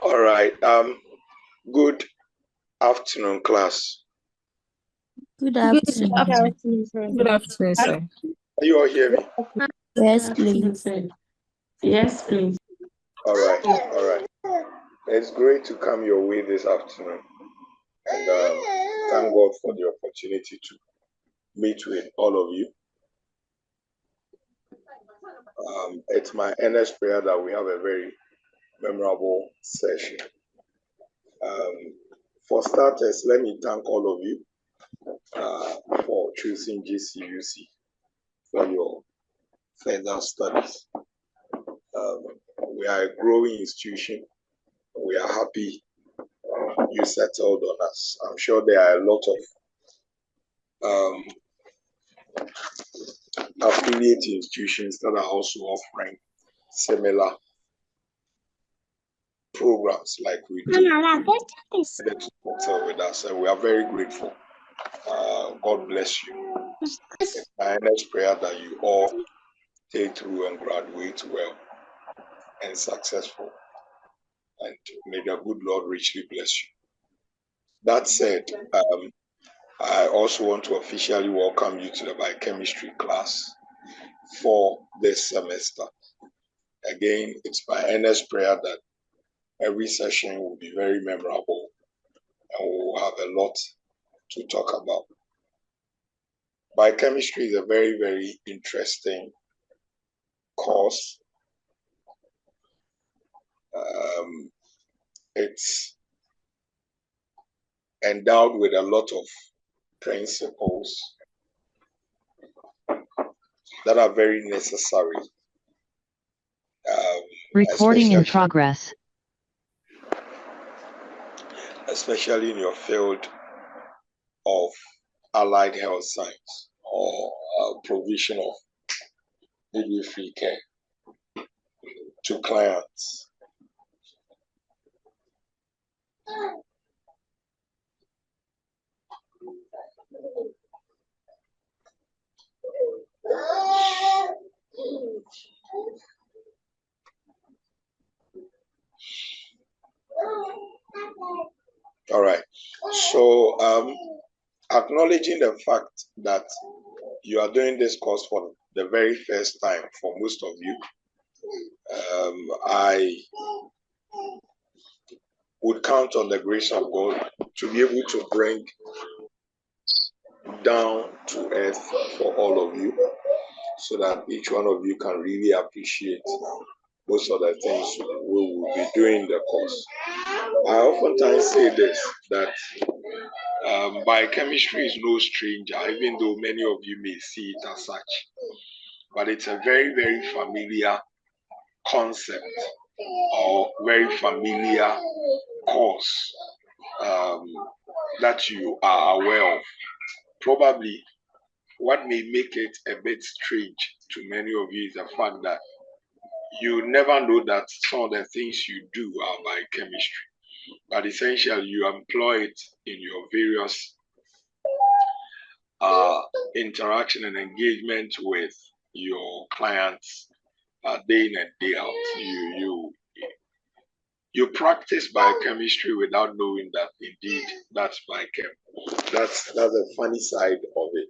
All right. Good afternoon, class. Good afternoon. Good afternoon, sir. Are you all hear me? Yes, please. Yes, please. All right. All right. It's great to come your way this afternoon, and thank God for the opportunity to meet with all of you. It's my earnest prayer that we have a very memorable session. For starters, let me thank all of you for choosing GCUC for your further studies. We are a growing institution. We are happy you settled on us. I'm sure there are a lot of affiliate institutions that are also offering similar programs like we do with us, and we are very grateful. God bless you. It's my earnest prayer that you all take through and graduate well and successful, and may the good Lord richly bless you. That said, I also want to officially welcome you to the biochemistry class for this semester. Again, it's my earnest prayer that every session will be very memorable and we will have a lot to talk about. Biochemistry is a very, very interesting course. It's endowed with a lot of principles that are very necessary. Recording in progress. Especially in your field of allied health science or provision of midwifery care to clients. All right. So, acknowledging the fact that you are doing this course for the very first time for most of you, I would count on the grace of God to be able to bring down to earth for all of you, so that each one of you can really appreciate most of the things we will be doing in the course. I oftentimes say this, that biochemistry is no stranger, even though many of you may see it as such. But it's a very, very familiar concept or very familiar course that you are aware of. Probably what may make it a bit strange to many of you is the fact that you never know that some of the things you do are biochemistry, but essentially you employ it in your various interaction and engagement with your clients day in and day out. You practice biochemistry without knowing that indeed that's biochem. That's a funny side of it.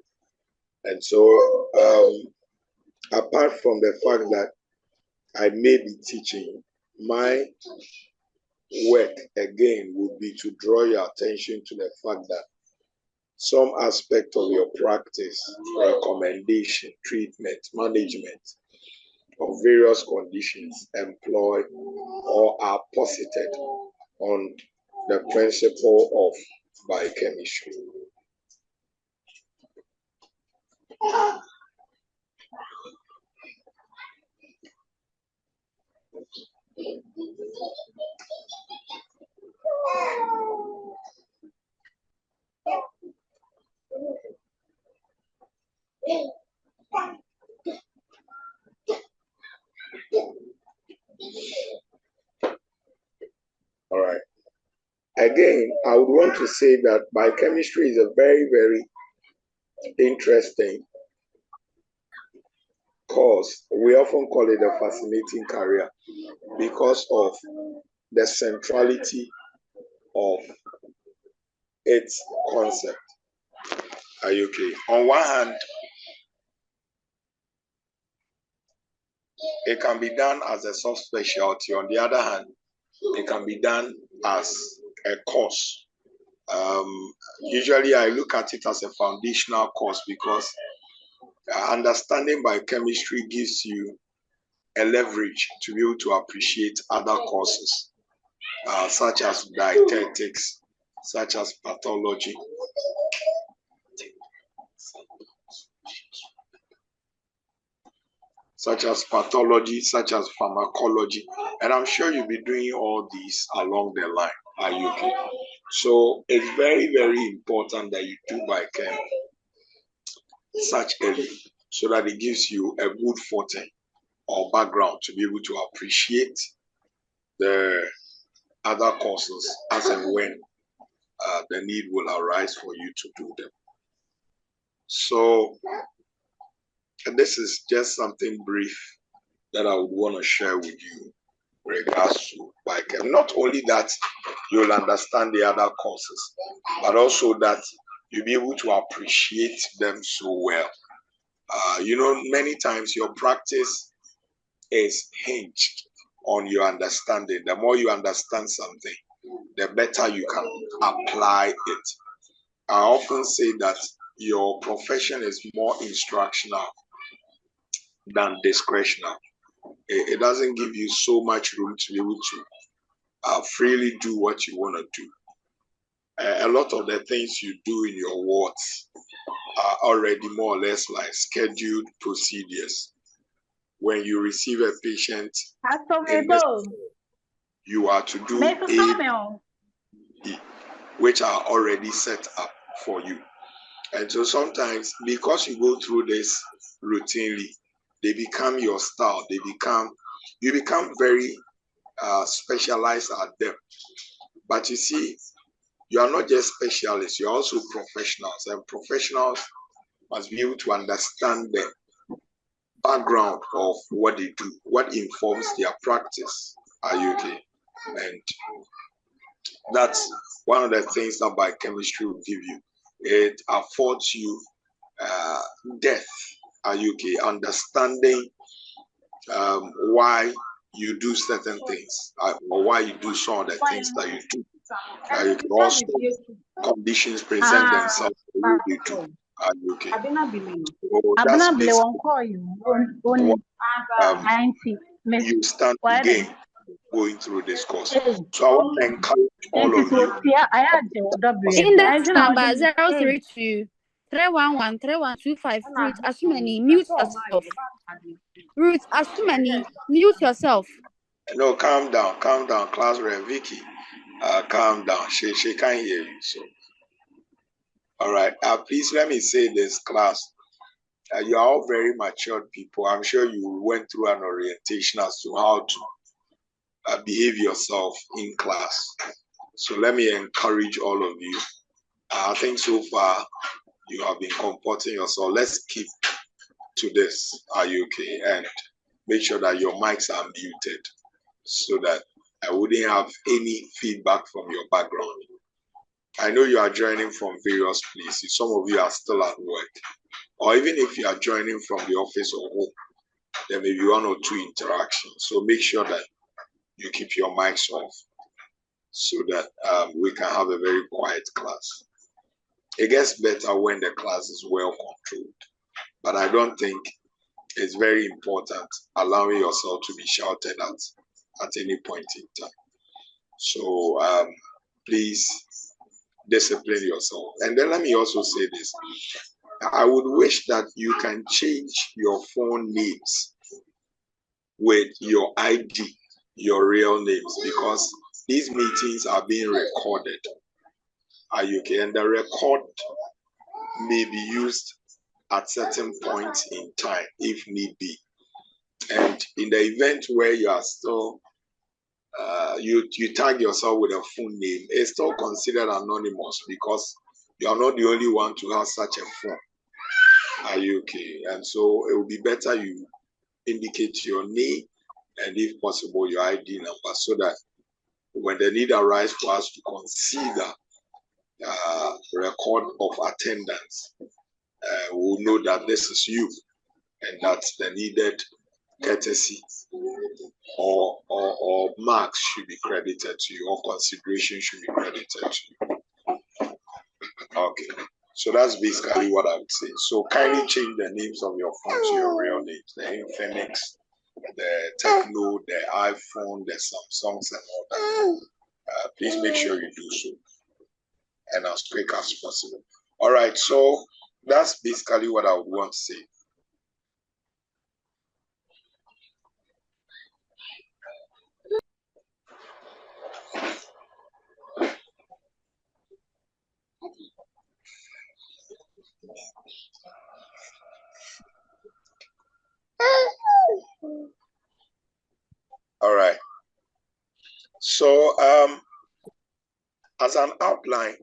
And so apart from the fact that I may be teaching, my work again would be to draw your attention to the fact that some aspect of your practice, recommendation, treatment, management of various conditions employ or are posited on the principle of biochemistry. All right. Again, I would want to say that biochemistry is a very, very interesting course. We often call it a fascinating career because of the centrality of its concept. Are you okay? On one hand, it can be done as a subspecialty. On the other hand, it can be done as a course. Usually, I look at it as a foundational course because understanding biochemistry gives you a leverage to be able to appreciate other courses, such as dietetics, such as pathology, such as pharmacology, and I'm sure you'll be doing all these along the line. Are you okay? So it's very, very important that you do biochem such early so that it gives you a good forte or background to be able to appreciate the other courses as and when the need will arise for you to do them. So this is just something brief that I would want to share with you regards to biochem. Not only that you'll understand the other courses, but also that you'll be able to appreciate them so well. Many times your practice is hinged on your understanding. The more you understand something, the better you can apply it. I often say that your profession is more instructional than discretional. It doesn't give you so much room to be able to freely do what you want to do. A lot of the things you do in your wards are already more or less like scheduled procedures. When you receive a patient, you are to do A, B, which are already set up for you. And so sometimes, because you go through this routinely, they become your style. You become very specialized at them. But you see, you are not just specialists, you're also professionals. And professionals must be able to understand the background of what they do, what informs their practice. Are you okay? And that's one of the things that biochemistry will give you. It affords you depth. Are you okay? Understanding why you do certain things, or why you do some of the things that you do. You can also conditions present themselves the way they do. Are you okay? So that's basically you stand to gain going through this course. So I want to encourage all of you. Index number 032 311 3125. Root Asumani, mute yourself. Root Asumani, mute yourself. No, calm down, class rep Vicky. Calm down. She can't hear you. So, all right. Please let me say this, class. You are all very matured people. I'm sure you went through an orientation as to how to behave yourself in class. So let me encourage all of you. I think so far you have been comporting yourself. Let's keep to this. Are you okay? And make sure that your mics are muted so that I wouldn't have any feedback from your background. I know you are joining from various places. Some of you are still at work. Or even if you are joining from the office or home, there may be one or two interactions. So make sure that you keep your mics off so that we can have a very quiet class. It gets better when the class is well controlled. But I don't think it's very important allowing yourself to be shouted at any point in time. So please discipline yourself. And then let me also say this. I would wish that you can change your phone names with your ID, your real names, because these meetings are being recorded. Are you okay? And the record may be used at certain points in time if need be. And in the event where you are still you tag yourself with a full name, it's still considered anonymous because you are not the only one to have such a phone. Are you okay? And so it will be better you indicate your name and if possible your ID number so that when the need arises for us to consider record of attendance, we'll know that this is you and that the needed courtesy or marks should be credited to you, or consideration should be credited to you. Okay, so that's basically what I would say. So kindly change the names of your phone to your real names. The Infinix, the Techno, the iPhone, the Samsungs, and all that. Please make sure you do so, and as quick as possible. All right, so that's basically what I would want to say. All right. So as an outline,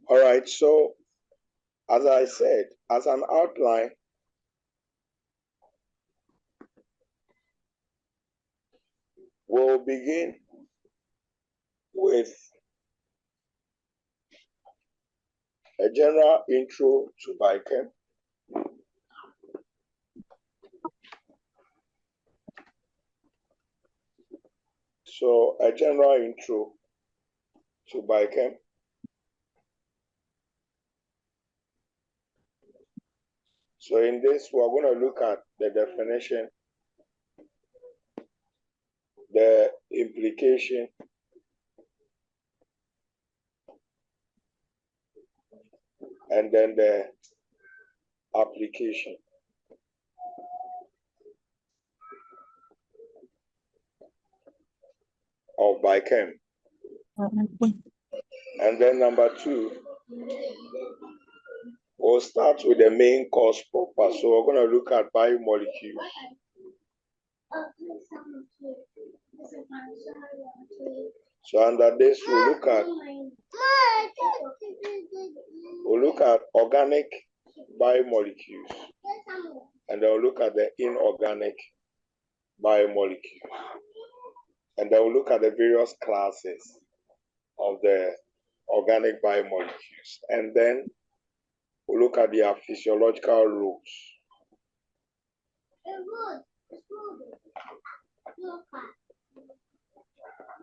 all right, so as I said, as an outline, we'll begin with a general intro to Biochem. So a general intro to Biochem. So in this, we're going to look at the definition, the implication, and then the application of Biochem. And then number two, we'll start with the main course proper. So we're going to look at biomolecules. So under this, we'll look at organic biomolecules, and then we'll look at the inorganic biomolecules, and then we'll look at the various classes of the organic biomolecules, and then we'll look at their physiological roles.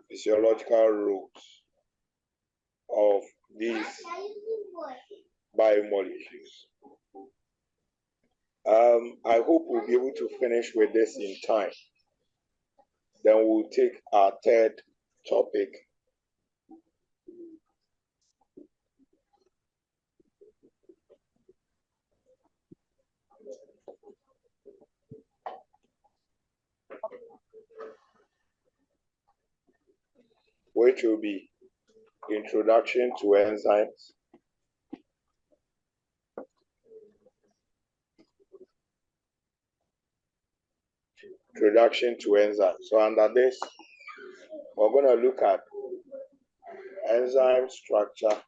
Physiological roles of these biomolecules. I hope we'll be able to finish with this in time. Then we'll take our third topic, which will be Introduction to Enzymes. Introduction to enzymes. So under this, we're going to look at enzyme structure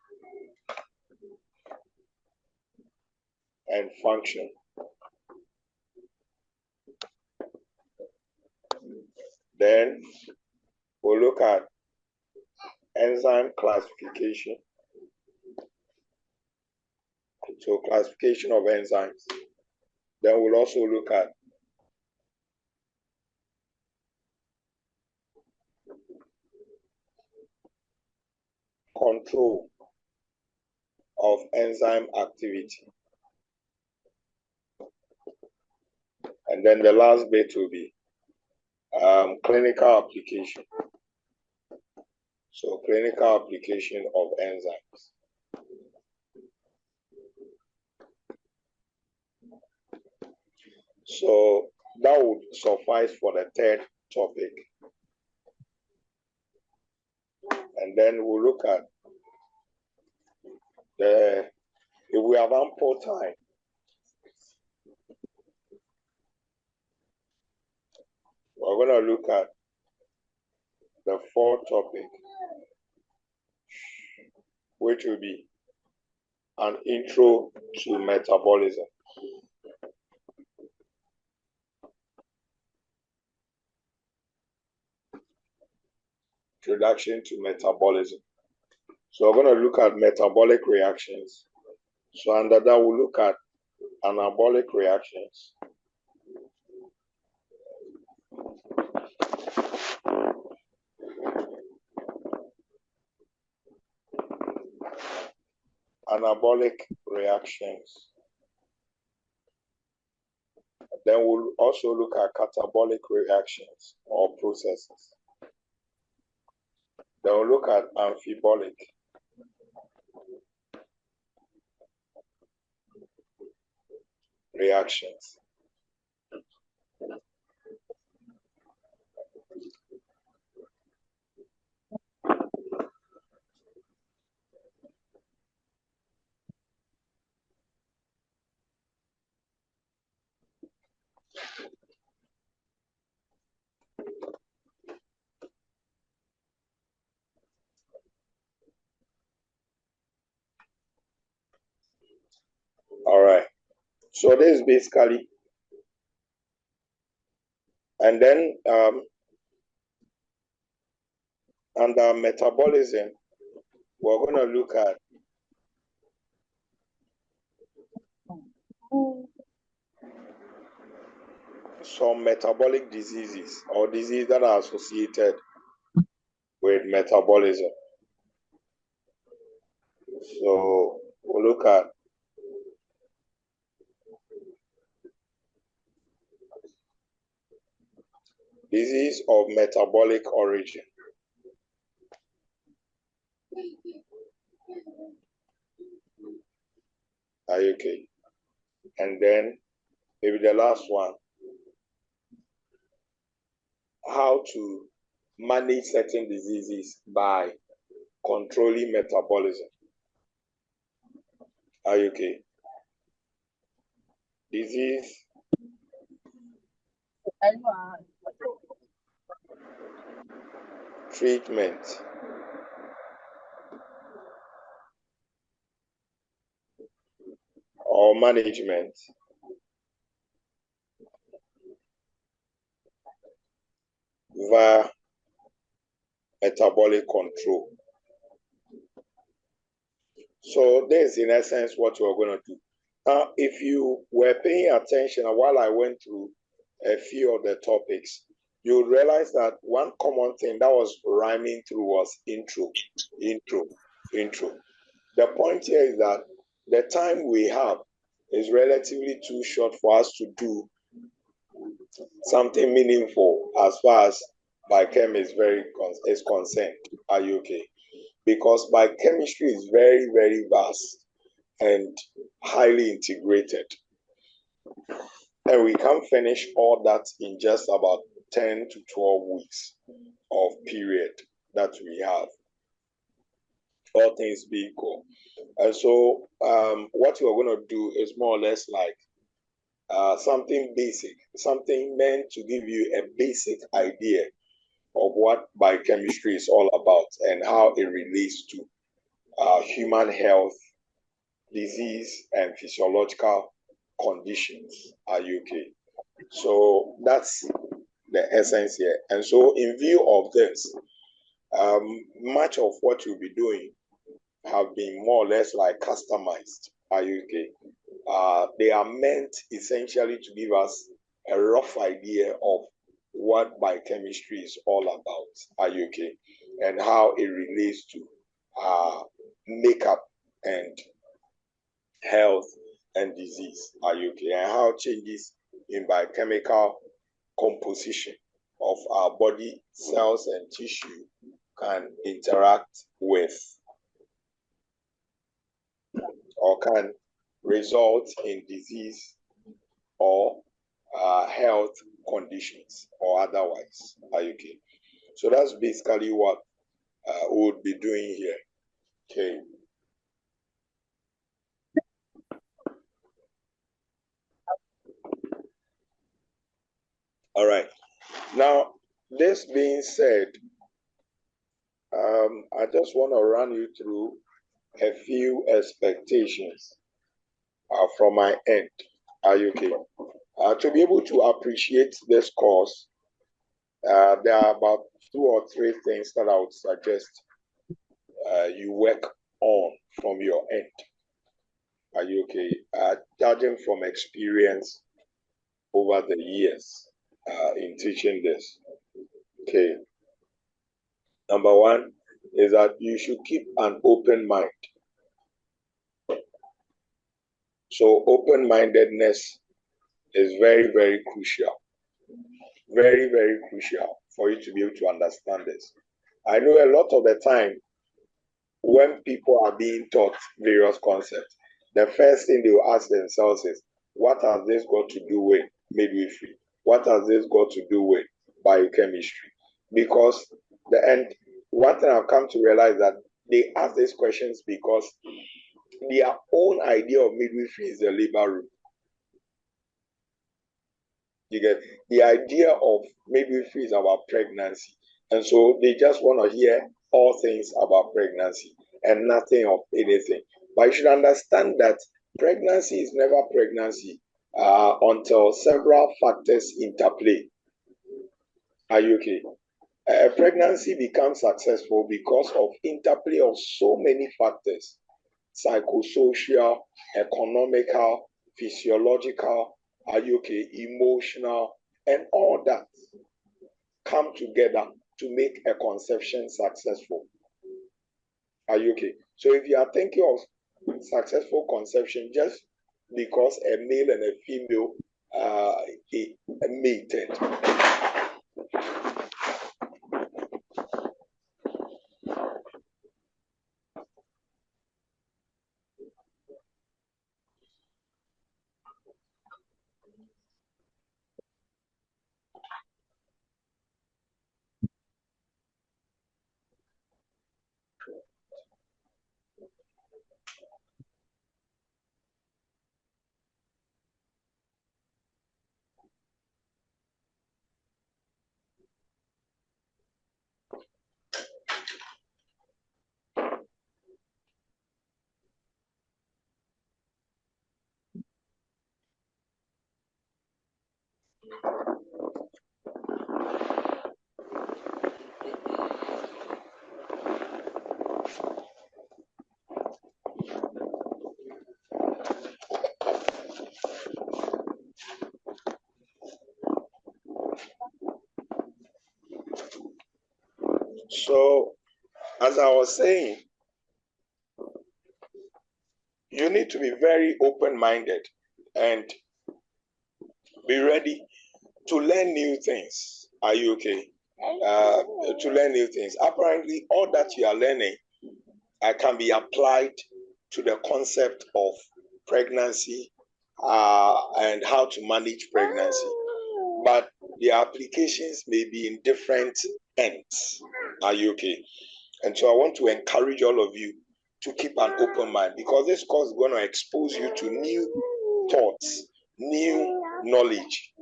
and function. Then we'll look at enzyme classification. So classification of enzymes. Then we'll also look at control of enzyme activity. And then the last bit will be clinical application. So clinical application of enzymes. So that would suffice for the third topic. And then we'll look at if we have ample time, we're going to look at the fourth topic, which will be an intro to metabolism. Introduction to metabolism. So we're going to look at metabolic reactions. So under that, we'll look at anabolic reactions. Anabolic reactions. Then we'll also look at catabolic reactions or processes. Then we'll look at amphibolic. Reactions. All right. So this is basically, and then under metabolism, we're going to look at some metabolic diseases or diseases that are associated with metabolism. So we'll look at disease of metabolic origin. Are you okay? And then maybe the last one, how to manage certain diseases by controlling metabolism. Are you okay? Disease treatment or management via metabolic control. So this is in essence what we're going to do. Now, if you were paying attention while I went through a few of the topics, you would realize that one common thing that was rhyming through was intro. The point here is that the time we have is relatively too short for us to do something meaningful as far as biochem is concerned. Are you okay? Because biochemistry is very, very vast and highly integrated. And we can finish all that in just about 10 to 12 weeks of period that we have, all things being equal. And so what we're going to do is more or less like something basic, something meant to give you a basic idea of what biochemistry is all about and how it relates to human health, disease, and physiological conditions. Are you okay? So that's the essence here. And so in view of this, much of what you'll be doing have been more or less like customized. Are you okay? They are meant essentially to give us a rough idea of what biochemistry is all about. Are you okay? And how it relates to makeup and health and disease. Are you okay? And how changes in biochemical composition of our body cells and tissue can interact with or can result in disease or health conditions or otherwise. Are you okay? So that's basically what we would be doing here. Okay. All right. Now, this being said, I just want to run you through a few expectations from my end. Are you okay? To be able to appreciate this course, there are about 2 or 3 things that I would suggest you work on from your end. Are you okay? Judging from experience over the years in teaching this. Okay. Number 1 is that you should keep an open mind. So open-mindedness is very, very crucial. Very, very crucial for you to be able to understand this. I know a lot of the time when people are being taught various concepts, the first thing they will ask themselves is, what has this got to do with midwifery? What has this got to do with biochemistry? Because one thing I've come to realize that they ask these questions because their own idea of midwifery is the labor room. You get the idea of midwifery is about pregnancy. And so they just want to hear all things about pregnancy and nothing of anything. But you should understand that pregnancy is never pregnancy until several factors interplay. Are you okay? Pregnancy becomes successful because of interplay of so many factors: psychosocial, economical, physiological, are you okay, emotional, and all that come together to make a conception successful. Are you okay? So if you are thinking of successful conception just because a male and a female mated, So, as I was saying, you need to be very open-minded and be ready to learn new things. Are you okay? To learn new things. Apparently, all that you are learning can be applied to the concept of pregnancy and how to manage pregnancy. But the applications may be in different ends. Are you okay? And so I want to encourage all of you to keep an open mind, because this course is going to expose you to new thoughts, new knowledge,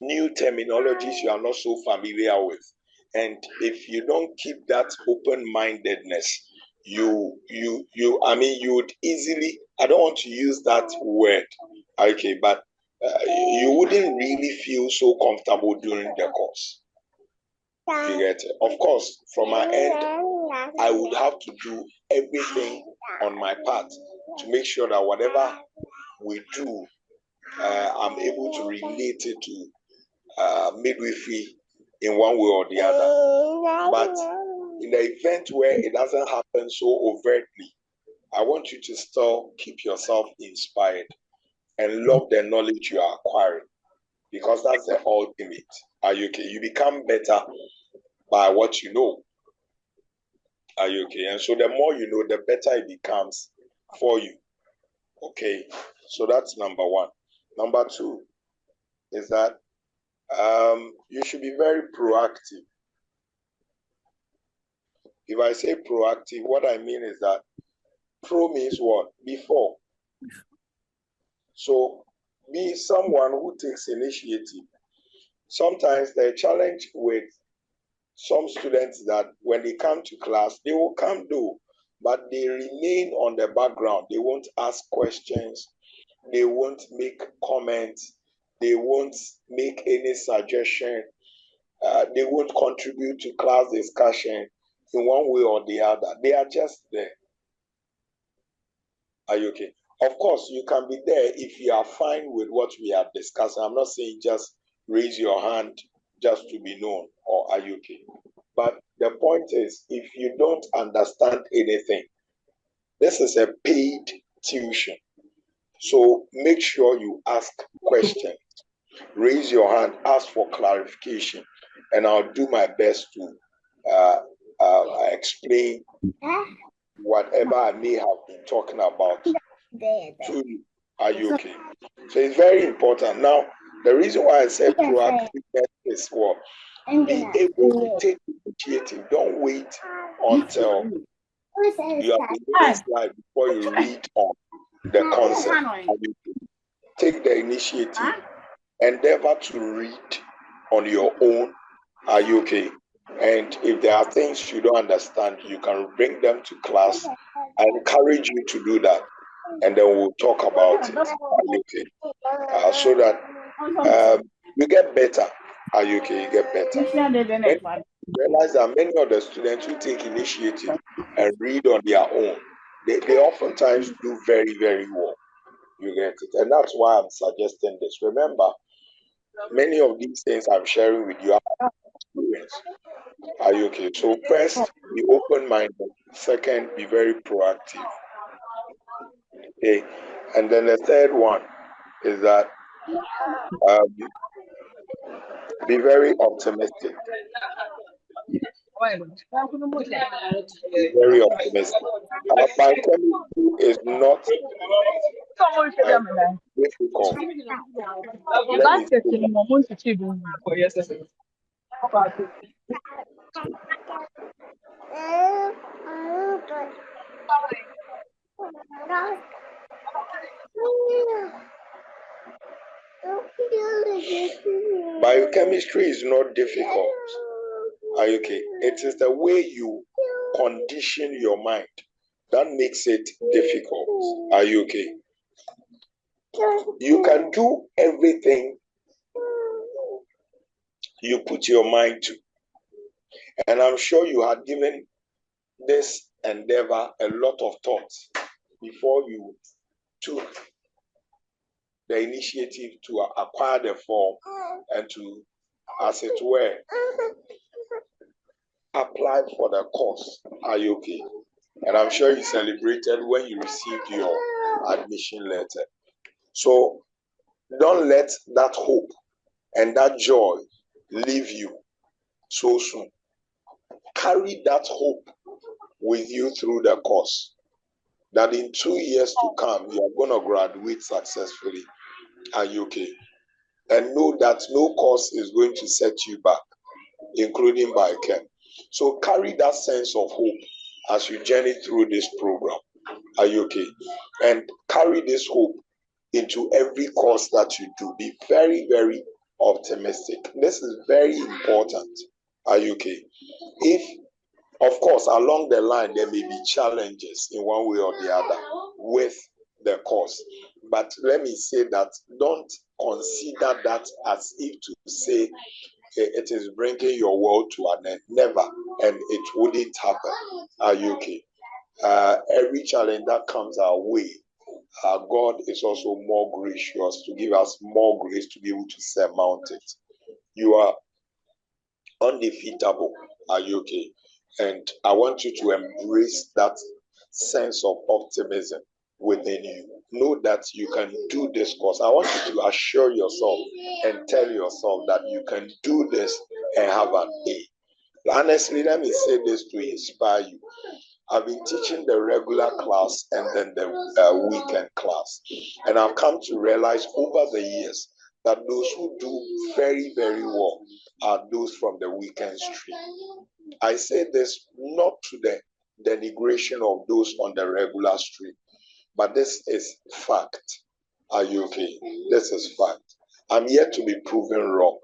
new terminologies you are not so familiar with. And if you don't keep that open-mindedness, you would easily, I don't want to use that word, okay, but you wouldn't really feel so comfortable during the course. You get it? Of course, from my end, I would have to do everything on my part to make sure that whatever we do, I'm able to relate it to midwifery in one way or the other. But in the event where it doesn't happen so overtly, I want you to still keep yourself inspired and love the knowledge you are acquiring, because that's the ultimate. Are you okay? You become better by what you know. Are you okay? And so the more you know, the better it becomes for you. Okay, so that's number one. Number two is that you should be very proactive. If I say proactive, what I mean is that pro means what? Before. So be someone who takes initiative. Sometimes the challenge with some students that when they come to class, they will come do, but they remain on the background. They won't ask questions. They won't make comments. They won't make any suggestion. They won't contribute to class discussion in one way or the other. They are just there. Are you okay? Of course, you can be there if you are fine with what we are discussing. I'm not saying just raise your hand just to be known, or are you okay? But the point is, if you don't understand anything, this is a paid tuition. So make sure you ask questions. Raise your hand, ask for clarification, and I'll do my best to explain whatever I may have been talking about to you. Are you okay? So it's very important. Now, the reason why I said proactiveness is what? Be able to take initiative. Don't wait until you are in this slide before you read on the concept. Take the initiative. Endeavor to read on your own. Are you okay? And if there are things you don't understand, you can bring them to class. I encourage you to do that, and then we'll talk about it. Are you okay? So that you get better. Are you okay? You get better. And realize that many of the students who take initiative and read on their own, they oftentimes do very, very well. You get it? And that's why I'm suggesting this. Remember, many of these things I'm sharing with you are experience. Are you okay? So first, be open-minded. Second, be very proactive. Okay. And then the third one is that be very optimistic. Very optimistic. Biochemistry is not difficult. Biochemistry is not difficult. Are you okay? It is the way you condition your mind that makes it difficult. Are you okay? You can do everything you put your mind to. And I'm sure you had given this endeavor a lot of thought before you took the initiative to acquire the form and to, as it were, apply for the course. Are you okay? And I'm sure you celebrated when you received your admission letter. So don't let that hope and that joy leave you so soon. Carry that hope with you through the course, that in 2 years to come, you are going to graduate successfully. Are you okay? And know that no course is going to set you back, including Biochem. So carry that sense of hope as you journey through this program. Are you okay? And carry this hope into every course that you do. Be very, very optimistic. This is very important. Are you okay? If, of course, along the line, there may be challenges in one way or the other with the course. But let me say that don't consider that as if to say it is bringing your world to an end. Never. And it wouldn't happen. Are you okay? Every challenge that comes our way, God is also more gracious to give us more grace to be able to surmount it. You are undefeatable. Are you okay? And I want you to embrace that sense of optimism within you. Know that you can do this course. I want you to assure yourself and tell yourself that you can do this and have an A. Honestly, let me say this to inspire you. I've been teaching the regular class and then the weekend class. And I've come to realize over the years that those who do very, very well are those from the weekend stream. I say this not to the denigration of those on the regular stream, but this is fact. Are you okay? This is fact. I'm yet to be proven wrong.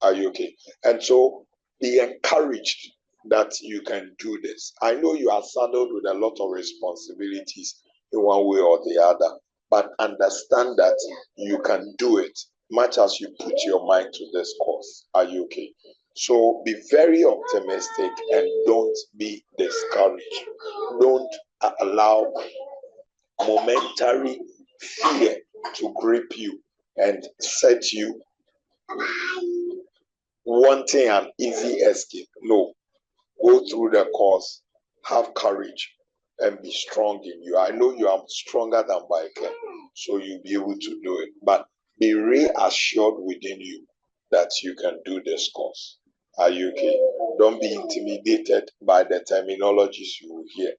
Are you okay? And so be encouraged that you can do this. I know you are saddled with a lot of responsibilities in one way or the other, but understand that you can do it much as you put your mind to this course. Are you okay? So be very optimistic and don't be discouraged. Don't allow momentary fear to grip you and set you wanting an easy escape. No. Go through the course, have courage, and be strong in you. I know you are stronger than Biochemistry, so you'll be able to do it. But be reassured within you that you can do this course. Are you okay? Don't be intimidated by the terminologies you will hear.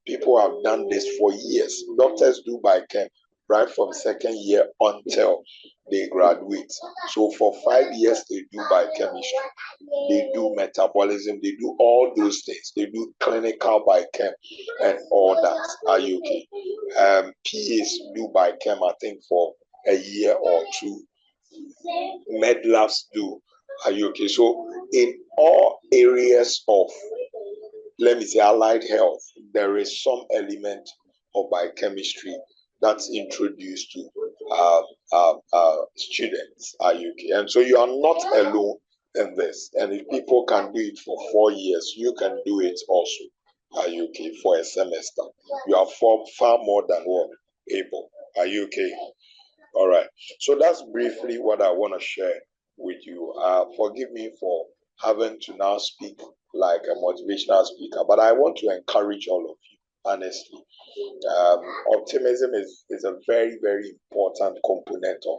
People have done this for years. Doctors do Biochemistry right from second year until they graduate. So for 5 years, they do biochemistry, they do metabolism, they do all those things. They do clinical biochem and all that. Are you okay? PAs do biochem, I think, for a year or two. Med labs do. Are you okay? So in all areas of, let me say, allied health, there is some element of biochemistry that's introduced to students. Are you okay? And so you are not alone in this. And if people can do it for 4 years, you can do it also. Are you okay? For a semester, you are far more than what able. Are you okay? All right. So that's briefly what I want to share with you. Forgive me for having to now speak like a motivational speaker, but I want to encourage all of you, honestly. Optimism is a very, very important component of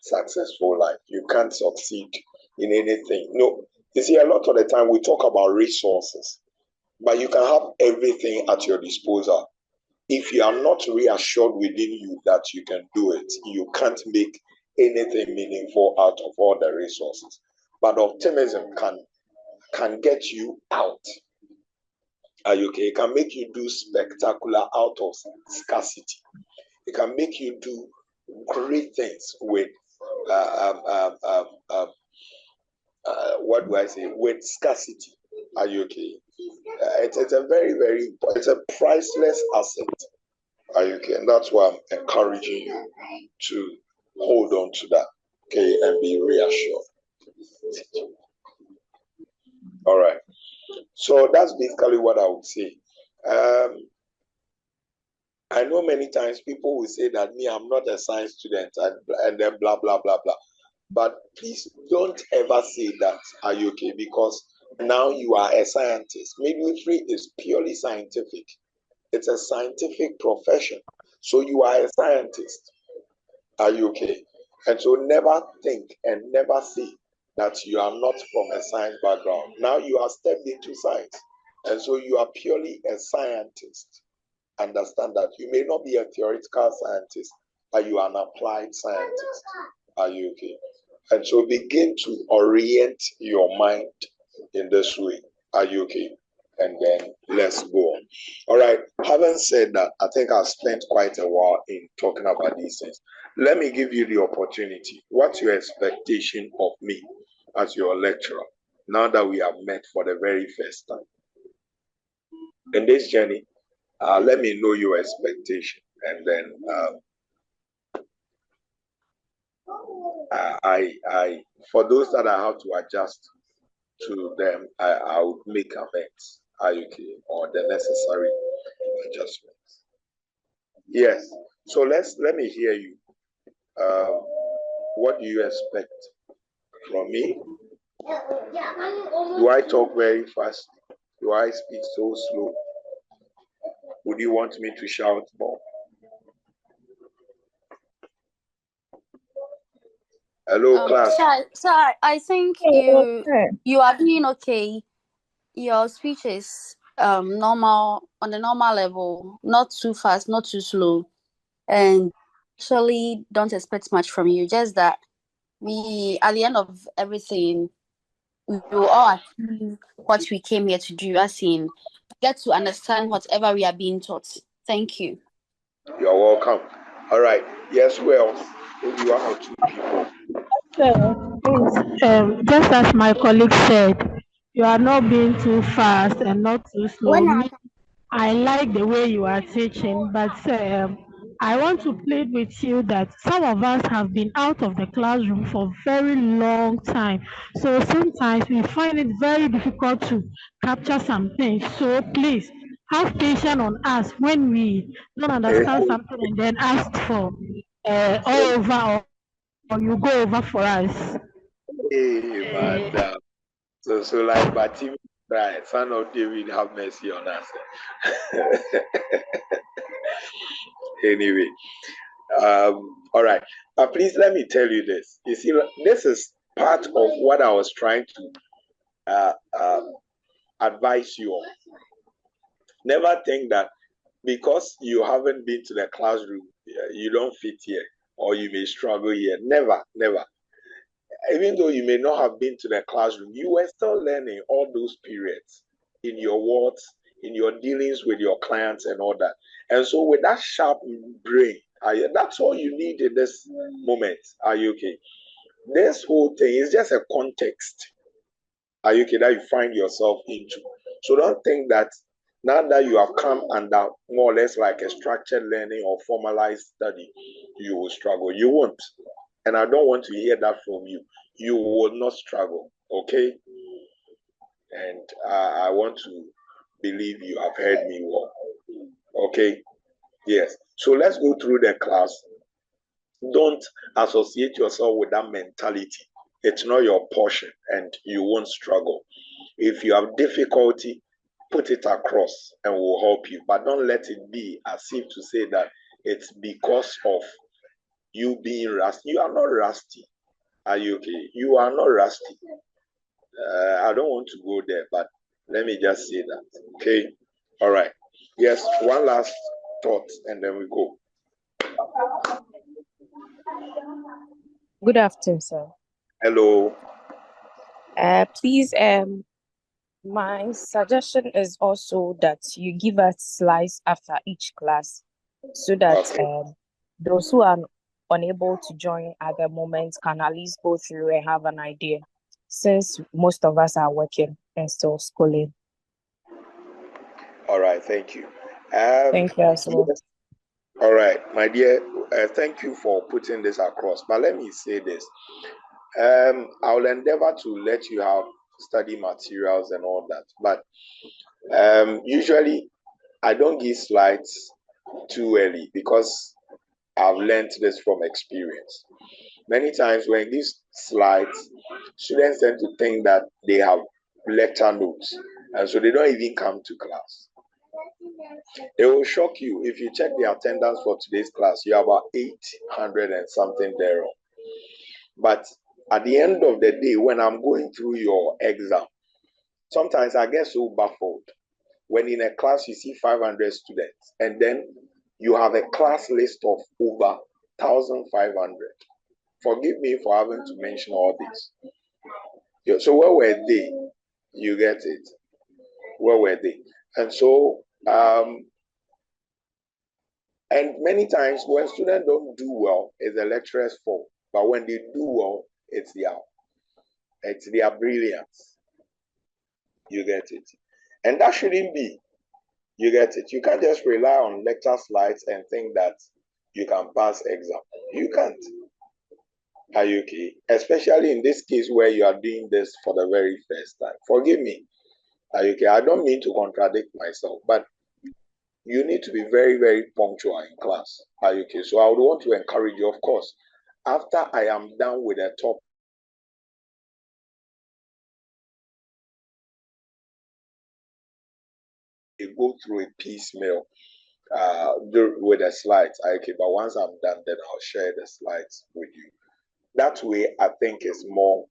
successful life. You can't succeed in anything. No, you see, a lot of the time we talk about resources, but you can have everything at your disposal. If you are not reassured within you that you can do it, you can't make anything meaningful out of all the resources. But optimism can get you out. Are you okay? It can make you do spectacular out of scarcity. It can make you do great things with what do I say? With scarcity. Are you okay? It's a very, very important. It's a priceless asset. Are you okay? And that's why I'm encouraging you to hold on to that. Okay, and be reassured. All right. So that's basically what I would say. I know many times people will say that me, I'm not a science student, and then blah, blah, blah, blah. But please don't ever say that. Are you okay? Because now you are a scientist. Midwifery is purely scientific. It's a scientific profession. So you are a scientist. Are you okay? And so never think and never say that you are not from a science background. Now you are stepped into science. And so you are purely a scientist. Understand that you may not be a theoretical scientist, but you are an applied scientist. Are you okay? And so begin to orient your mind in this way. Are you okay? And then let's go on. All right. Having said that, I think I've spent quite a while in talking about these things. Let me give you the opportunity. What's your expectation of me as your lecturer now that we have met for the very first time? In this journey, let me know your expectation, and then I for those that I have to adjust to them, I would make amends. Are you okay? Or the necessary adjustments. Yes. So let me hear you. What do you expect from me? Do I talk very fast? Do I speak so slow? Would you want me to shout more? Hello, class. So I think you are doing okay. Your speech is normal, on the normal level, not too fast, not too slow, and actually don't expect much from you. Just that we, at the end of everything, we will all achieve what we came here to do, as in get to understand whatever we are being taught. Thank you. You're welcome. All right. Yes, well, you are two people. Just as my colleague said, you are not being too fast and not too slow. I like the way you are teaching, but I want to plead with you that some of us have been out of the classroom for a very long time. So sometimes we find it very difficult to capture some things. So please have patience on us when we don't understand something and then ask for all over, or you go over for us. Hey, madam. So like Batim, right? Son of David, have mercy on us. Anyway, all right. But please let me tell you this. You see, this is part of what I was trying to advise you on. Never think that because you haven't been to the classroom, you don't fit here, or you may struggle here. Never, never. Even though you may not have been to the classroom, you were still learning all those periods in your wards, in your dealings with your clients and all that. And so with that sharp brain, that's all you need in this moment. Are you okay? This whole thing is just a context. Are you okay? That you find yourself into. So don't think that now that you have come under more or less like a structured learning or formalized study, you will struggle. You won't. And I don't want to hear that from you. You will not struggle, okay? And I want to believe you have heard me well, okay? Yes. So let's go through the class. Don't associate yourself with that mentality. It's not your portion and you won't struggle. If you have difficulty, put it across and we'll help you. But don't let it be as if to say that it's because of you being rusty. You are not rusty. Are you okay? You are not rusty. I don't want to go there, but let me just say that. Okay? All right. Yes, one last thought and then we go. Good afternoon, sir. Hello. Please, my suggestion is also that you give us slides after each class so that those who are unable to join at the moment can at least go through and have an idea, since most of us are working and still schooling. All right, thank you. Thank you as well. Yes. All right, my dear, thank you for putting this across. But let me say this. I will endeavor to let you have study materials and all that. But usually I don't give slides too early because I've learned this from experience. Many times when these slides, students tend to think that they have lecture notes, and so they don't even come to class. It will shock you if you check the attendance for today's class. You have about 800 and something there. But at the end of the day, when I'm going through your exam, sometimes I get so baffled when in a class you see 500 students and then you have a class list of over 1,500. Forgive me for having to mention all this. Yeah, so where were they? You get it. Where were they? And so, and many times when students don't do well, it's the lecturer's fault. But when they do well, it's their brilliance. You get it. And that shouldn't be. You get it. You can't just rely on lecture slides and think that you can pass exam. You can't. Are you okay? Especially in this case where you are doing this for the very first time. Forgive me. Are you okay? I don't mean to contradict myself, but you need to be very, very punctual in class. Are you okay? So I would want to encourage you, of course, after I am done with the top, you go through a piecemeal with the slides. Okay, but once I'm done, then I'll share the slides with you. That way, I think is more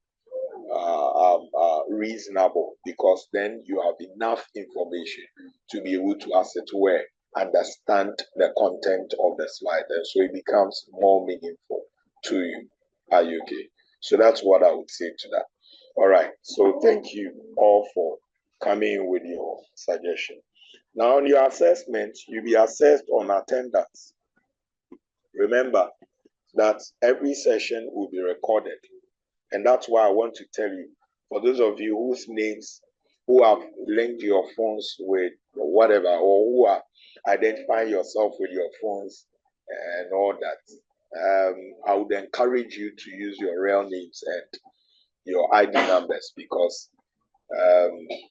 reasonable, because then you have enough information to be able to, as it were, understand the content of the slide, and so it becomes more meaningful to you. Are you okay? So that's what I would say to that. All right. So thank you all for coming with your suggestion. Now on your assessment, you'll be assessed on attendance. Remember that every session will be recorded. And that's why I want to tell you, for those of you whose names, who have linked your phones with whatever, or who are identifying yourself with your phones and all that, I would encourage you to use your real names and your ID numbers, because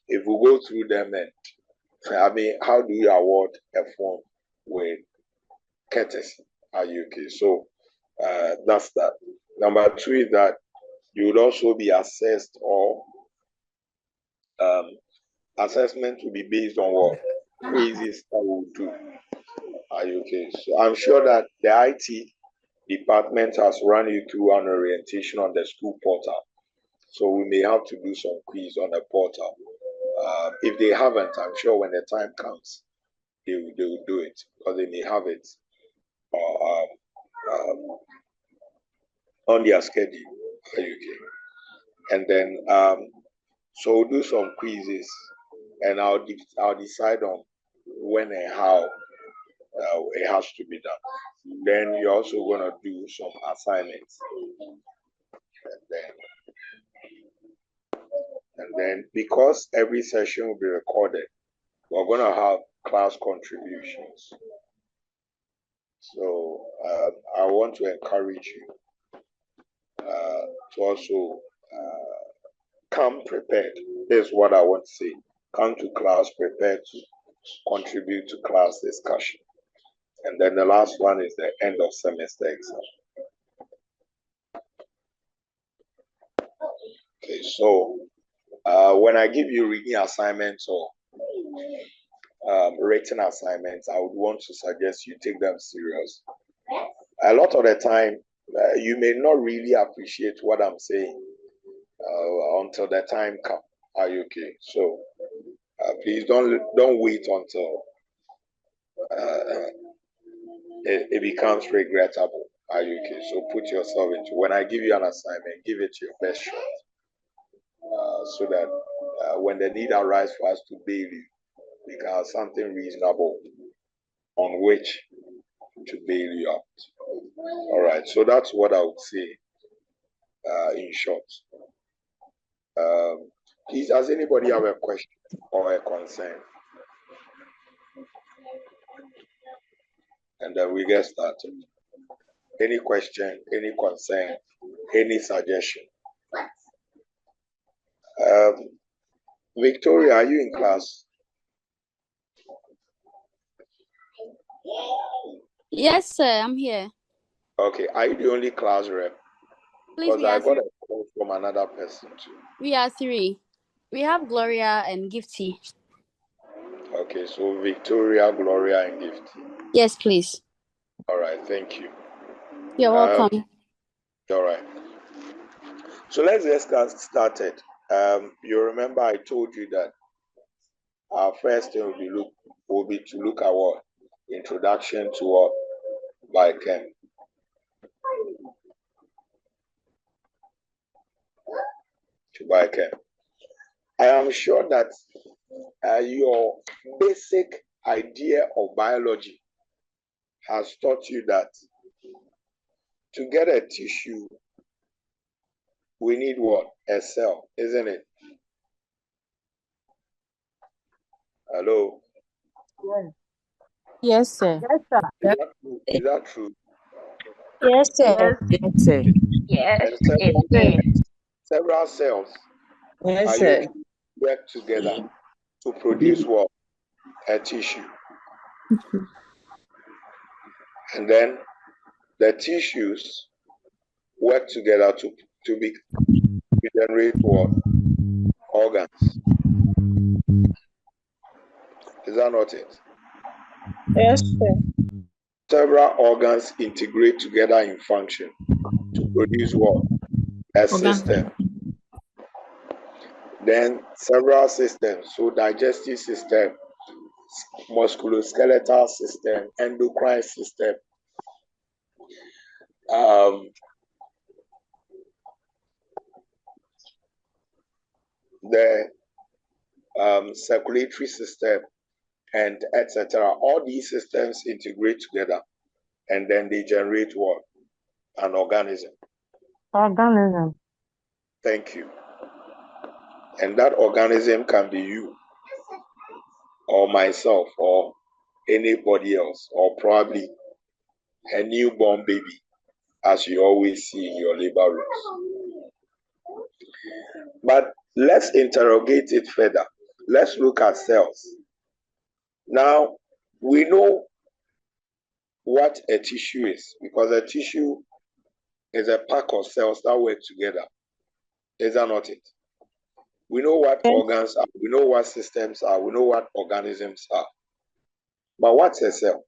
if we go through them, and I mean, how do you award a phone with courtesy? Are you okay? So that's that. Number two is that you would also be assessed, or assessment will be based on what quizzes that we'll do. Are you okay? So I'm sure that the IT department has run you through an orientation on the school portal. So we may have to do some quiz on the portal. If they haven't, I'm sure when the time comes, they will do it, because they may have it on their schedule. Are you okay? And then so we'll do some quizzes, and I'll decide on when and how it has to be done. Then you're also going to do some assignments, and then because every session will be recorded, we're going to have class contributions. So I want to encourage you to also come prepared. This is what I want to say. Come to class prepared to contribute to class discussion. And then the last one is the end of semester exam. Okay, so when I give you reading assignments or written assignments, I would want to suggest you take them serious. A lot of the time, you may not really appreciate what I'm saying until the time comes. Are you okay? So please don't wait until it becomes regrettable. Are you okay? So put yourself into, when I give you an assignment, give it your best shot, so that when the need arises for us to bail you, we can have something reasonable on which to bail you out. All right, so that's what I would say in short. Please, does anybody have a question or a concern? And then we get started. Any question, any concern, any suggestion? Victoria, are you in class? Yes, sir, I'm here. Okay, are you the only class rep? Please, Because I got a call from another person too. we are 3. We have Gloria and Gifty. Okay, so Victoria, Gloria, and Gifty. Yes, please. All right, thank you. You're welcome. All right. So let's get started. You remember I told you that our first thing will be to look at what? Introduction to what? Biochem. To Biochem. I am sure that your basic idea of biology has taught you that to get a tissue, we need what? A cell, isn't it? Hello? Yes, sir. Is that true? Yes, sir. Yes, sir. And several cells Yes, sir. work together to produce what? A tissue. And then the tissues work together to generate what? Organs. Is that not it? Yes, sir. Several organs integrate together in function to produce what? A system. Then several systems, so digestive system, musculoskeletal system, endocrine system, the circulatory system, and etc. All these systems integrate together, and then they generate what? An organism. Organism. Thank you. And that organism can be you, or myself, or anybody else, or probably a newborn baby, as you always see in your labor rooms. But let's interrogate it further. Let's look at cells. Now, we know what a tissue is, because a tissue is a pack of cells that work together. Is that not it? We know what organs are, we know what systems are, we know what organisms are. But what's a cell?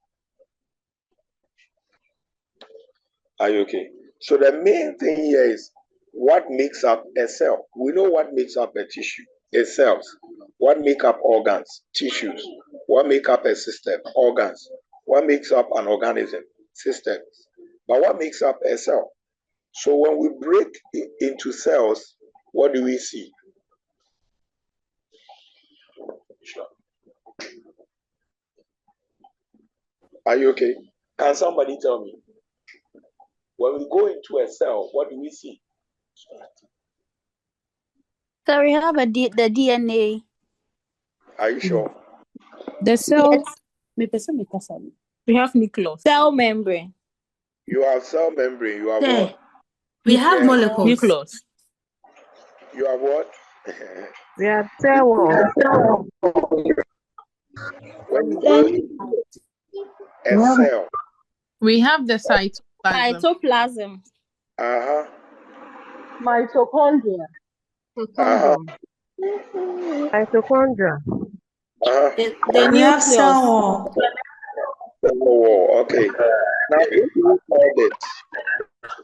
Are you okay? So the main thing here is what makes up a cell. We know what makes up a tissue, is cells. What make up organs? Tissues. What make up a system? Organs. What makes up an organism? Systems. But what makes up a cell? So when we break into cells, what do we see? Sure. Are you okay? Can somebody tell me? When we go into a cell, what do we see? So we have the DNA. Are you sure? The cell. Yes. We have nucleus. Cell membrane. You have cell membrane. You have what? We have molecules. Nucleus. You have what? We have cell wall. When you go into a cell, We have the cytoplasm. Cytoplasm. Mitochondria. Mitochondria. The We have nucleus. cell wall. Okay. Now, if you call it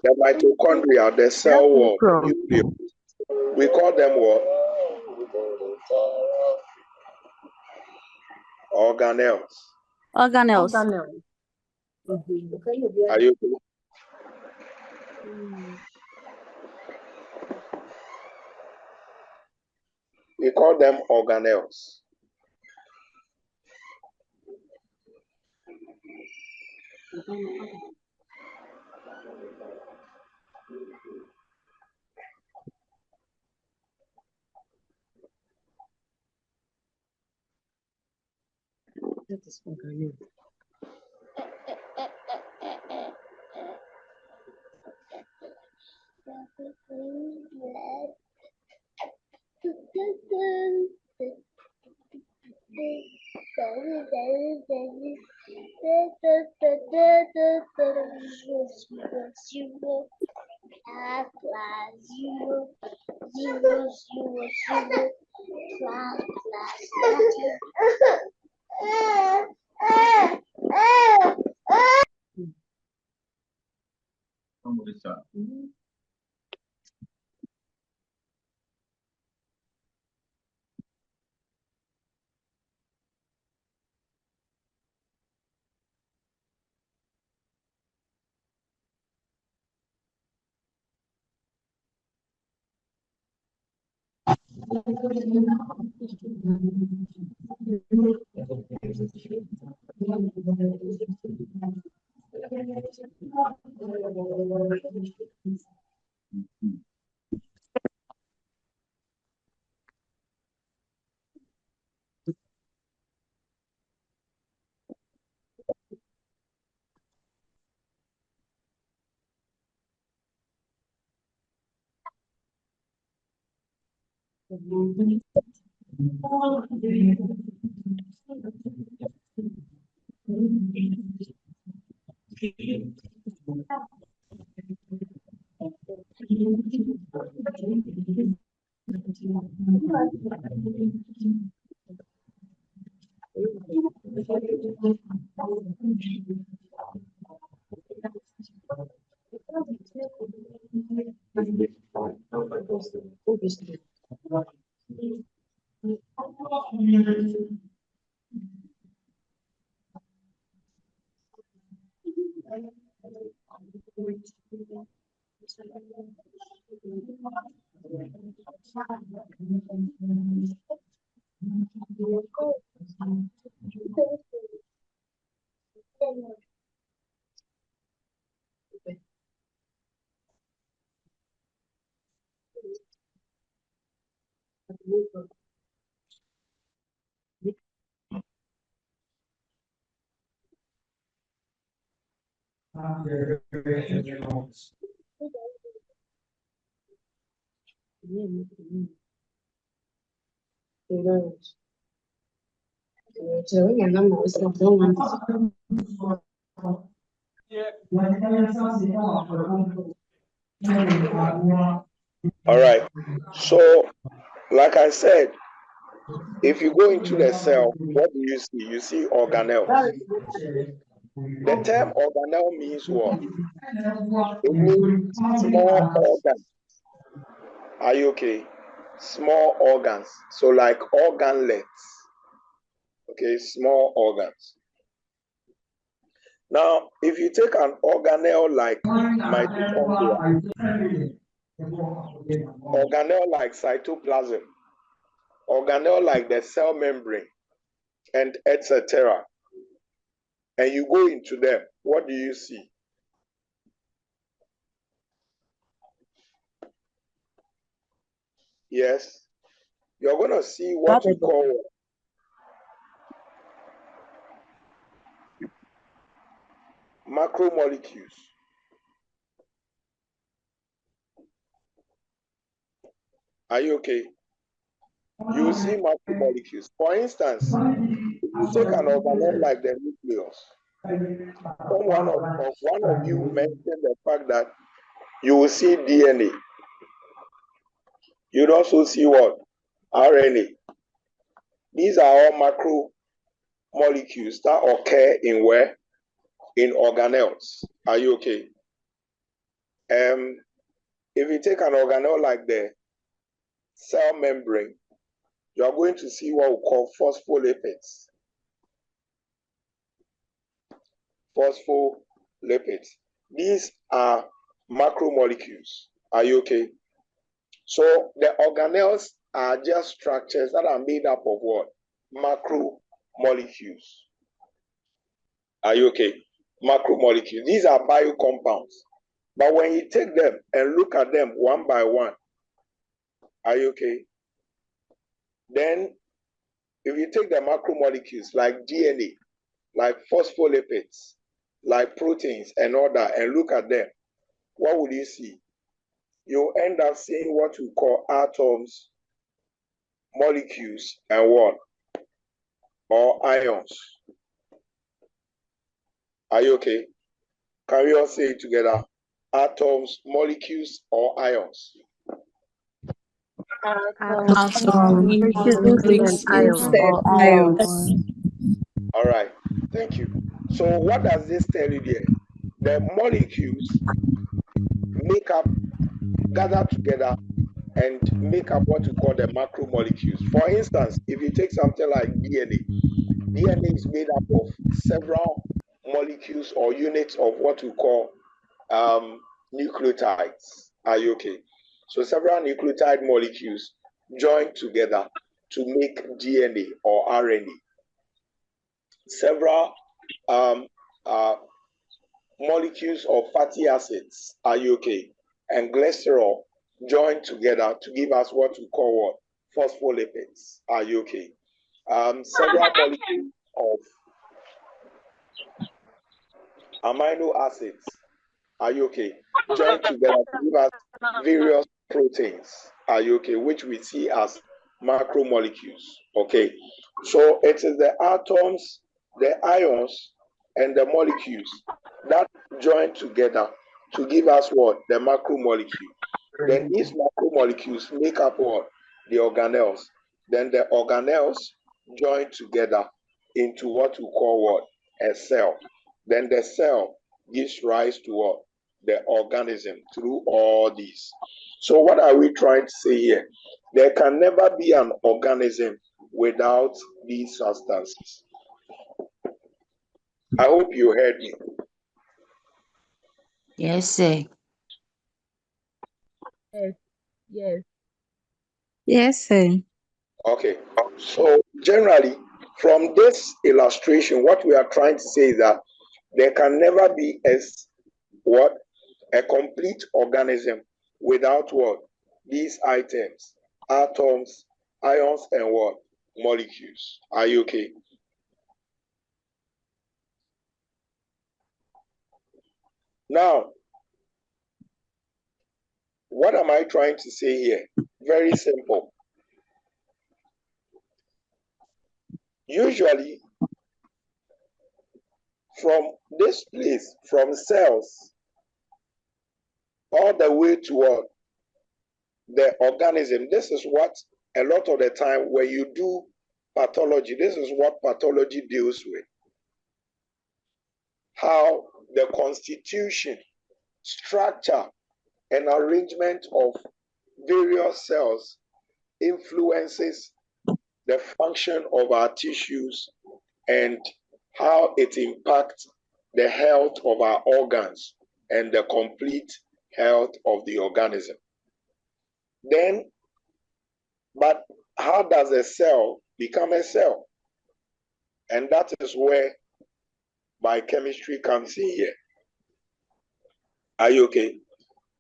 the mitochondria, the cell wall, the nucleus, we call them what? Organelles. Organelles. Are you? We call them organelles. All right. So, like I said, if you go into the cell, what do you see? You see organelles. The term organelle means what? It means small organs. Are you okay? Small organs. So like organlets. Okay, small organs. Now, if you take an organelle like mitochondria, organelle like cytoplasm, organelle like the cell membrane, and etc., and you go into them, what do you see? Yes, you're going to see what we call macromolecules. Are you okay? You see macromolecules. For instance, if you take an organelle like the nucleus, one of you mentioned the fact that you will see DNA. You'd also see what? RNA. These are all macromolecules that occur in where? In organelles. Are you okay? If you take an organelle like the cell membrane, you are going to see what we call phospholipids. Phospholipids. These are macromolecules. Are you okay? So the organelles are just structures that are made up of what? Macromolecules. Are you okay? Macromolecules. These are biocompounds. But when you take them and look at them one by one, are you okay? Then if you take the macromolecules like DNA, like phospholipids, like proteins and all that, and look at them, what would you see? You'll end up seeing what we call atoms, molecules, and what? Or ions. Are you okay? Can we all say it together? Atoms, molecules, or ions? Atoms, molecules, and ions. All right. Thank you. So what does this tell you there? The molecules gather together and make up what we call the macromolecules. For instance, if you take something like DNA is made up of several molecules or units of what we call nucleotides. Are you okay? So several nucleotide molecules join together to make DNA or RNA. Several molecules of fatty acids, are you okay, and glycerol join together to give us what we call what? Phospholipids. Are you okay? Several molecules of amino acids, are you okay, join together to give us various proteins, are you okay, which we see as macromolecules. Okay, so it is the atoms, the ions, and the molecules that join together to give us what? The macromolecule. Then these macromolecules make up what? The organelles. Then the organelles join together into what we call what? A cell. Then the cell gives rise to what? The organism through all these. So what are we trying to say here? There can never be an organism without these substances. I hope you heard me. Yes, sir. Yes. Yes, sir. Okay, so generally, from this illustration, what we are trying to say is that there can never be a complete organism without what? These items, atoms, ions, and what? Molecules. Are you okay? Now, what am I trying to say here? Very simple. Usually, from this place, from cells, all the way to what? The organism. This is what a lot of the time when you do pathology, this is what pathology deals with. How the constitution, structure, and arrangement of various cells influences the function of our tissues and how it impacts the health of our organs and the complete health of the organism. Then, but how does a cell become a cell? And that is where biochemistry comes in here. Are you okay?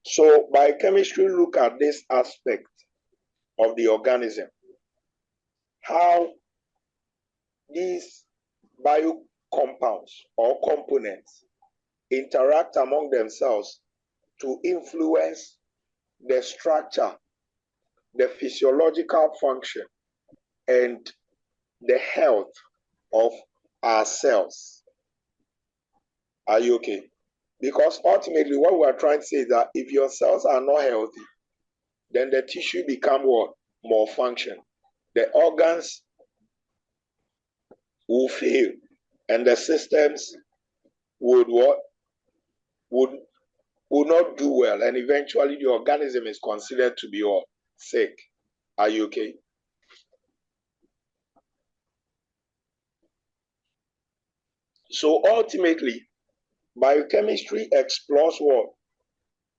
So biochemistry look at this aspect of the organism, how these bio compounds or components interact among themselves to influence the structure, the physiological function, and the health of our cells. Are you okay? Because ultimately what we are trying to say is that if your cells are not healthy, then the tissue become what? Malfunction. The organs will fail and the systems would what? Would not do well, and eventually the organism is considered to be what? Sick. Are you okay? So ultimately, biochemistry explores what?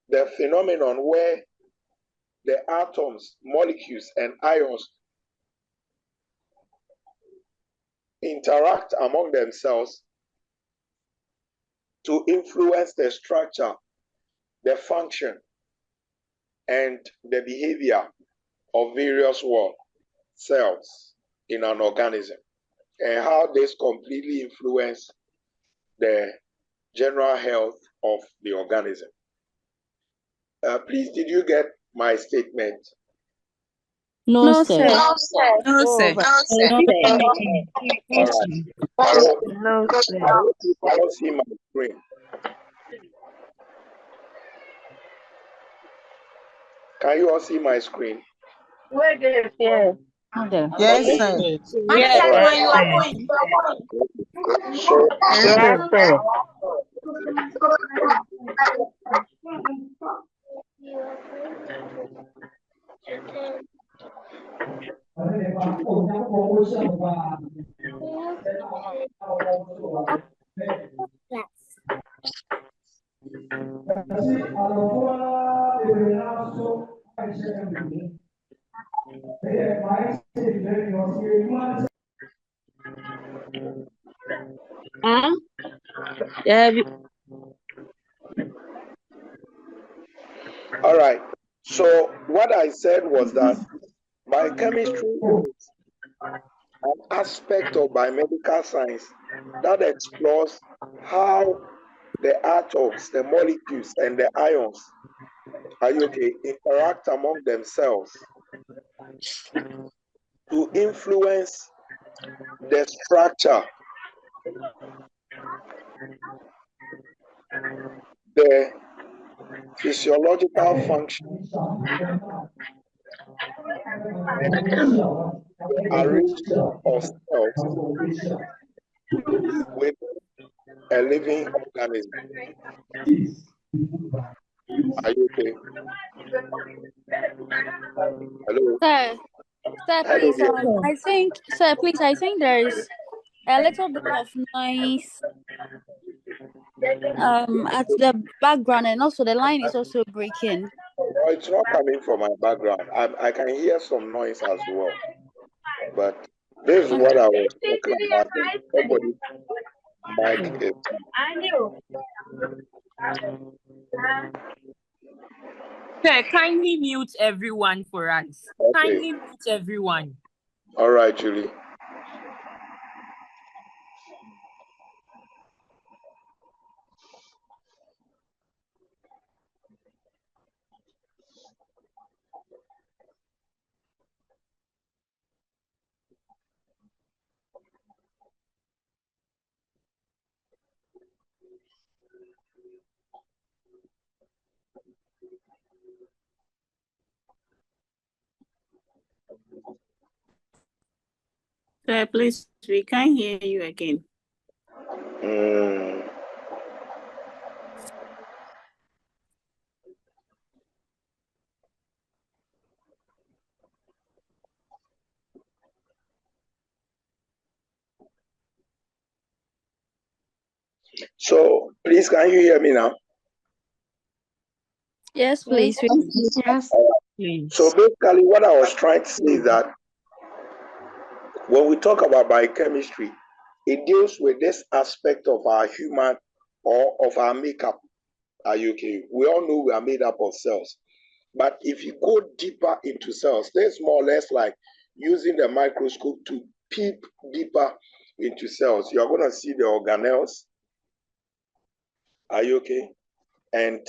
The phenomenon where the atoms, molecules, and ions interact among themselves to influence the structure, the function, and the behavior of various cells in an organism, and how this completely influence the general health of the organism. Please, did you get my statement? No, sir. No, sir. All right. So, No, sir. I hope you can all see my screen. Can you all see my screen? Yes. Yes, Okay. sir. All right. So, Yes, sir. all right. So, what I said was that biochemistry is an aspect of biomedical science that explores how the atoms, the molecules, and the ions, interact among themselves to influence the structure, the physiological function, the arrangement of cells with a living organism. Are you okay? Hello? Sir, Hello, please, dear. I think there is a little bit of noise at the background, and also the line is also breaking. Oh, it's not coming from my background. I can hear some noise as well. But this is what I was talking about. Somebody mic is. Sir, kindly mute everyone for us. Okay. Kindly mute everyone. All right, Julie. Sir, please, we can't hear you again. So, please, can you hear me now? Yes, please. Yes. So, basically, what I was trying to say is that when we talk about biochemistry, it deals with this aspect of our human or of our makeup. Are you okay? We all know we are made up of cells. But if you go deeper into cells, there's more or less like using the microscope to peep deeper into cells. You're going to see the organelles. Are you okay? And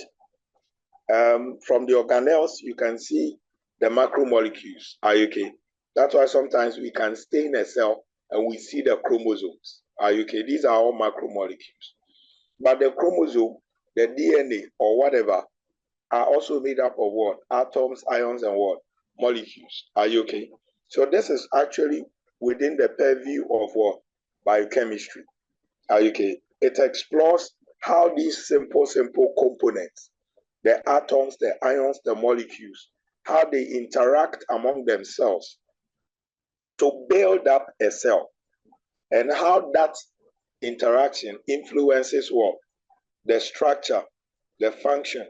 from the organelles, you can see the macromolecules. Are you okay? That's why sometimes we can stay in a cell and we see the chromosomes. Are you okay? These are all macromolecules. But the chromosome, the DNA or whatever, are also made up of what? Atoms, ions, and what? Molecules. Are you okay? So this is actually within the purview of what? Biochemistry. Are you okay? It explores how these simple components, the atoms, the ions, the molecules, how they interact among themselves to build up a cell, and how that interaction influences what? The structure, the function,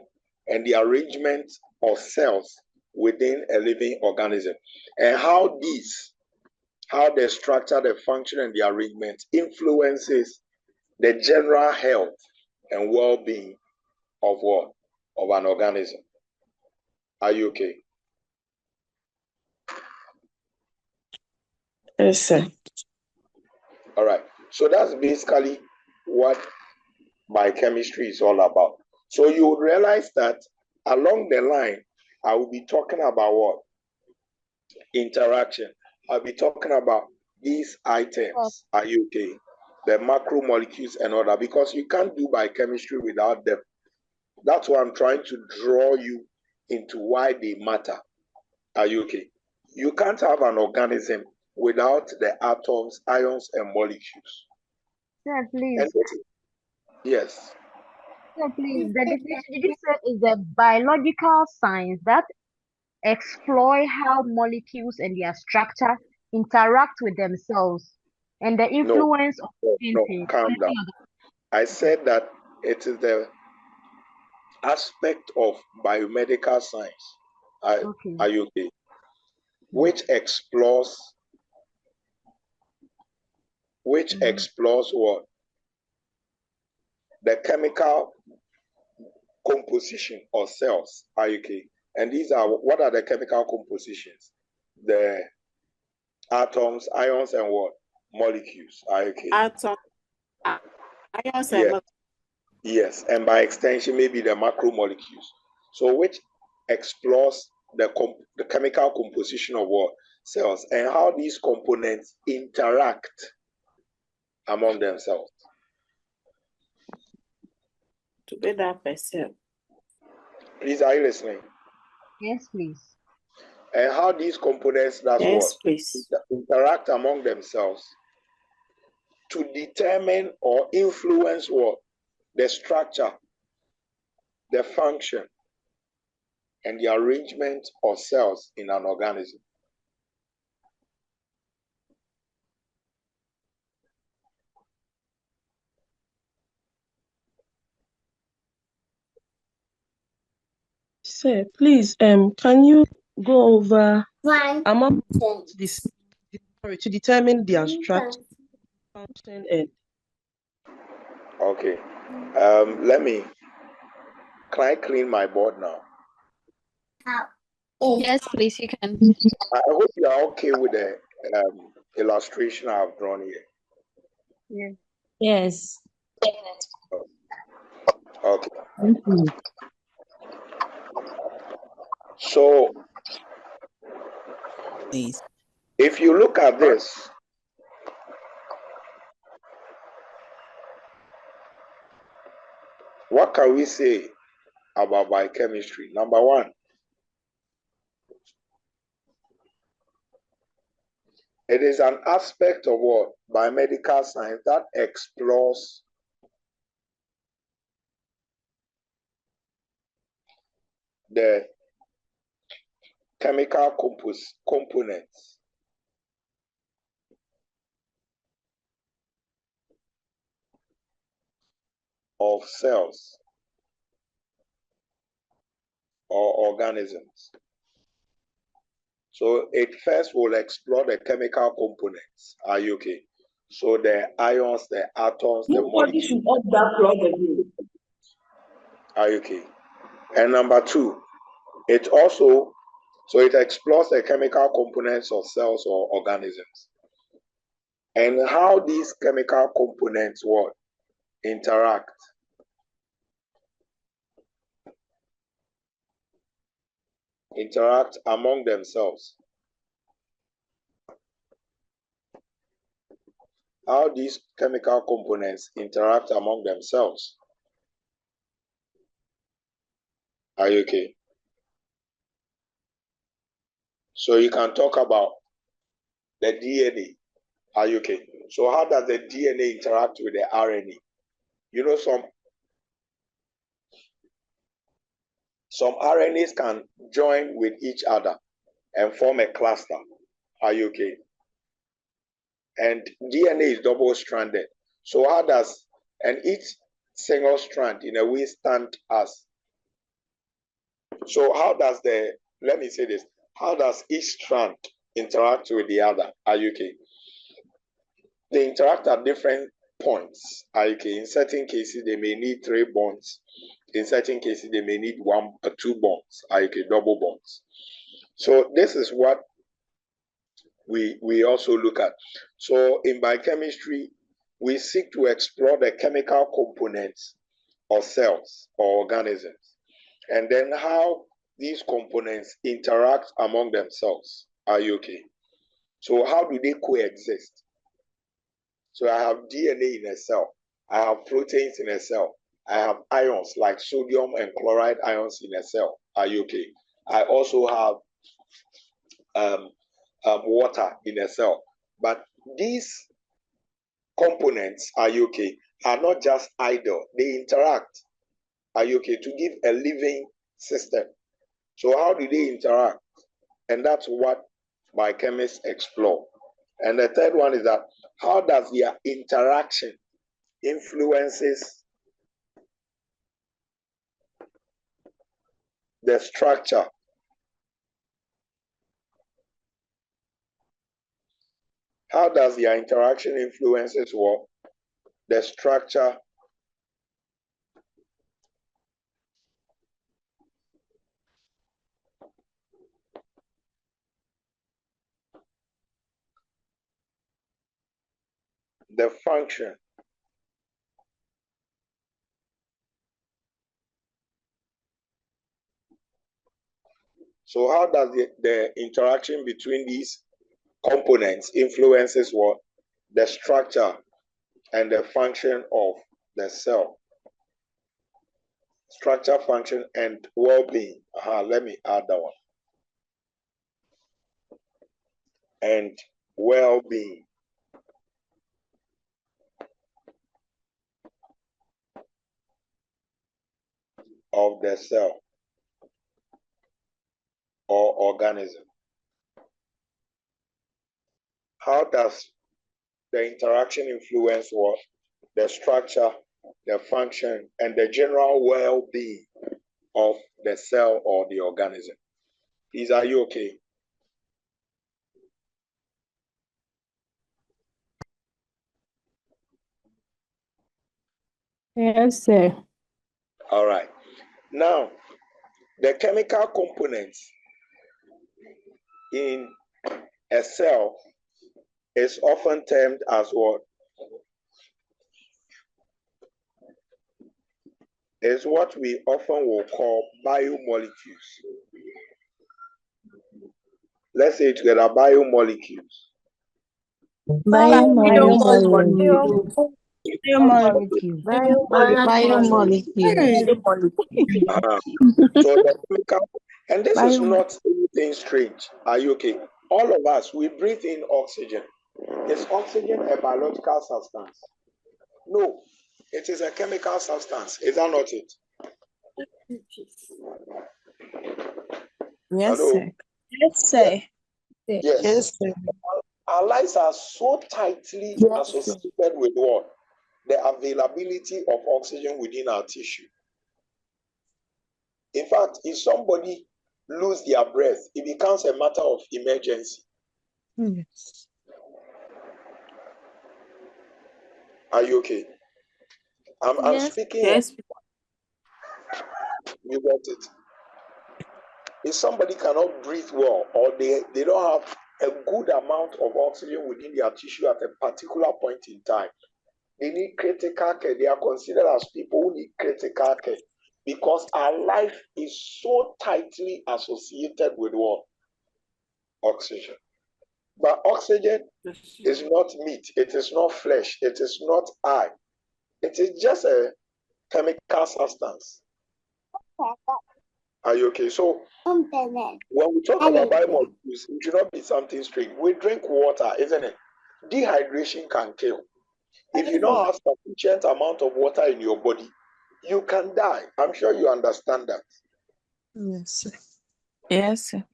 and the arrangement of cells within a living organism, and how the structure, the function, and the arrangement influences the general health and well-being of what? Of an organism. Are you okay? Yes, sir. All right. So that's basically what biochemistry is all about. So you would realize that along the line, I will be talking about what? interaction. I'll be talking about these items. Are you okay? The macromolecules and all that, because you can't do biochemistry without them. That's why I'm trying to draw you into why they matter. Are you okay? You can't have an organism without the atoms, ions, and molecules. Sir, please. And yes. Sir, please. The definition you said is a biological science that explore how molecules and their structure interact with themselves and the influence of calm down. I said that it is the aspect of biomedical science. Are you okay? Which explores what? The chemical composition of cells. Are you okay? And these are, what are the chemical compositions? The atoms, ions, and what? Molecules. Are you okay? Atoms, ions, and molecules. Yes, and by extension, maybe the macromolecules. So which explores the chemical composition of what? Cells, and how these components interact among themselves. Together per cell. Please, are you listening? Yes, please. And how these components interact among themselves to determine or influence what? The structure, the function, and the arrangement of cells in an organism. Sir, please, can you go over among this to determine their structure, function, and okay. Can I clean my board now? Yes, please, you can. I hope you are okay with the illustration I've drawn here. Yeah. Yes. Okay. Mm-hmm. So, Please. if you look at this, what can we say about biochemistry? Number one, it is an aspect of what? Biomedical science that explores the chemical components of cells or organisms. So it first will explore the chemical components. Are you okay? So the ions, the atoms, the molecules. Should off that plug again. Are you okay? And number two, it explores the chemical components of cells or organisms and how these chemical components interact. Interact among themselves. How these chemical components interact among themselves. Are you okay? So you can talk about the DNA. Are you okay? So how does the DNA interact with the RNA? You know, some RNAs can join with each other and form a cluster. Are you okay? And DNA is double-stranded. So and each single strand in a way stand as. So let me say this, how does each strand interact with the other? Are you okay? They interact at different points. Are you okay? In certain cases, they may need 3 bonds. In certain cases, they may need 1 or 2 bonds. Are you okay? Double bonds. So this is what we also look at. So in biochemistry, we seek to explore the chemical components of cells or organisms, and then how these components interact among themselves. Are you okay? So how do they coexist? So I have DNA in a cell. I have proteins in a cell. I have ions like sodium and chloride ions in a cell. Are you okay? I also have water in a cell. But these components, are you okay, are not just idle. They interact, are you okay, to give a living system. So how do they interact? And that's what biochemists explore. And the third one is that how does their interaction influences the structure? How does their interaction influences what? The structure the function. So how does the interaction between these components influences what? The structure and the function of the cell. Structure, function, and well-being. Let me add that one. And well-being of the cell or organism. How does the interaction influence what? The structure, the function, and the general well-being of the cell or the organism. Please, are you okay? Yes, sir. All right. Now, the chemical components in a cell is often termed as what? Is what we often will call biomolecules. Let's say together, biomolecules. Biomolecule. So the chemical, and this is not anything strange. Are you okay? All of us, we breathe in oxygen. Is oxygen a biological substance? No, it is a chemical substance. Is that not it? Yes, Hello? sir. Yes, sir. Yes. Our lives are so tightly associated with what? The availability of oxygen within our tissue. In fact, if somebody loses their breath, it becomes a matter of emergency. Yes. Are you okay? I'm speaking. Yes. You got it. If somebody cannot breathe well, or they don't have a good amount of oxygen within their tissue at a particular point in time, they need critical care. They are considered as people who need critical care because our life is so tightly associated with what? Oxygen. But oxygen is not meat, it is not flesh, it is not eye. It is just a chemical substance. Are you okay? So when we talk about biomolecules, it should not be something strange. We drink water, isn't it? Dehydration can kill. If you don't have sufficient amount of water in your body, you can die. I'm sure you understand that. Yes, sir. Yes, sir.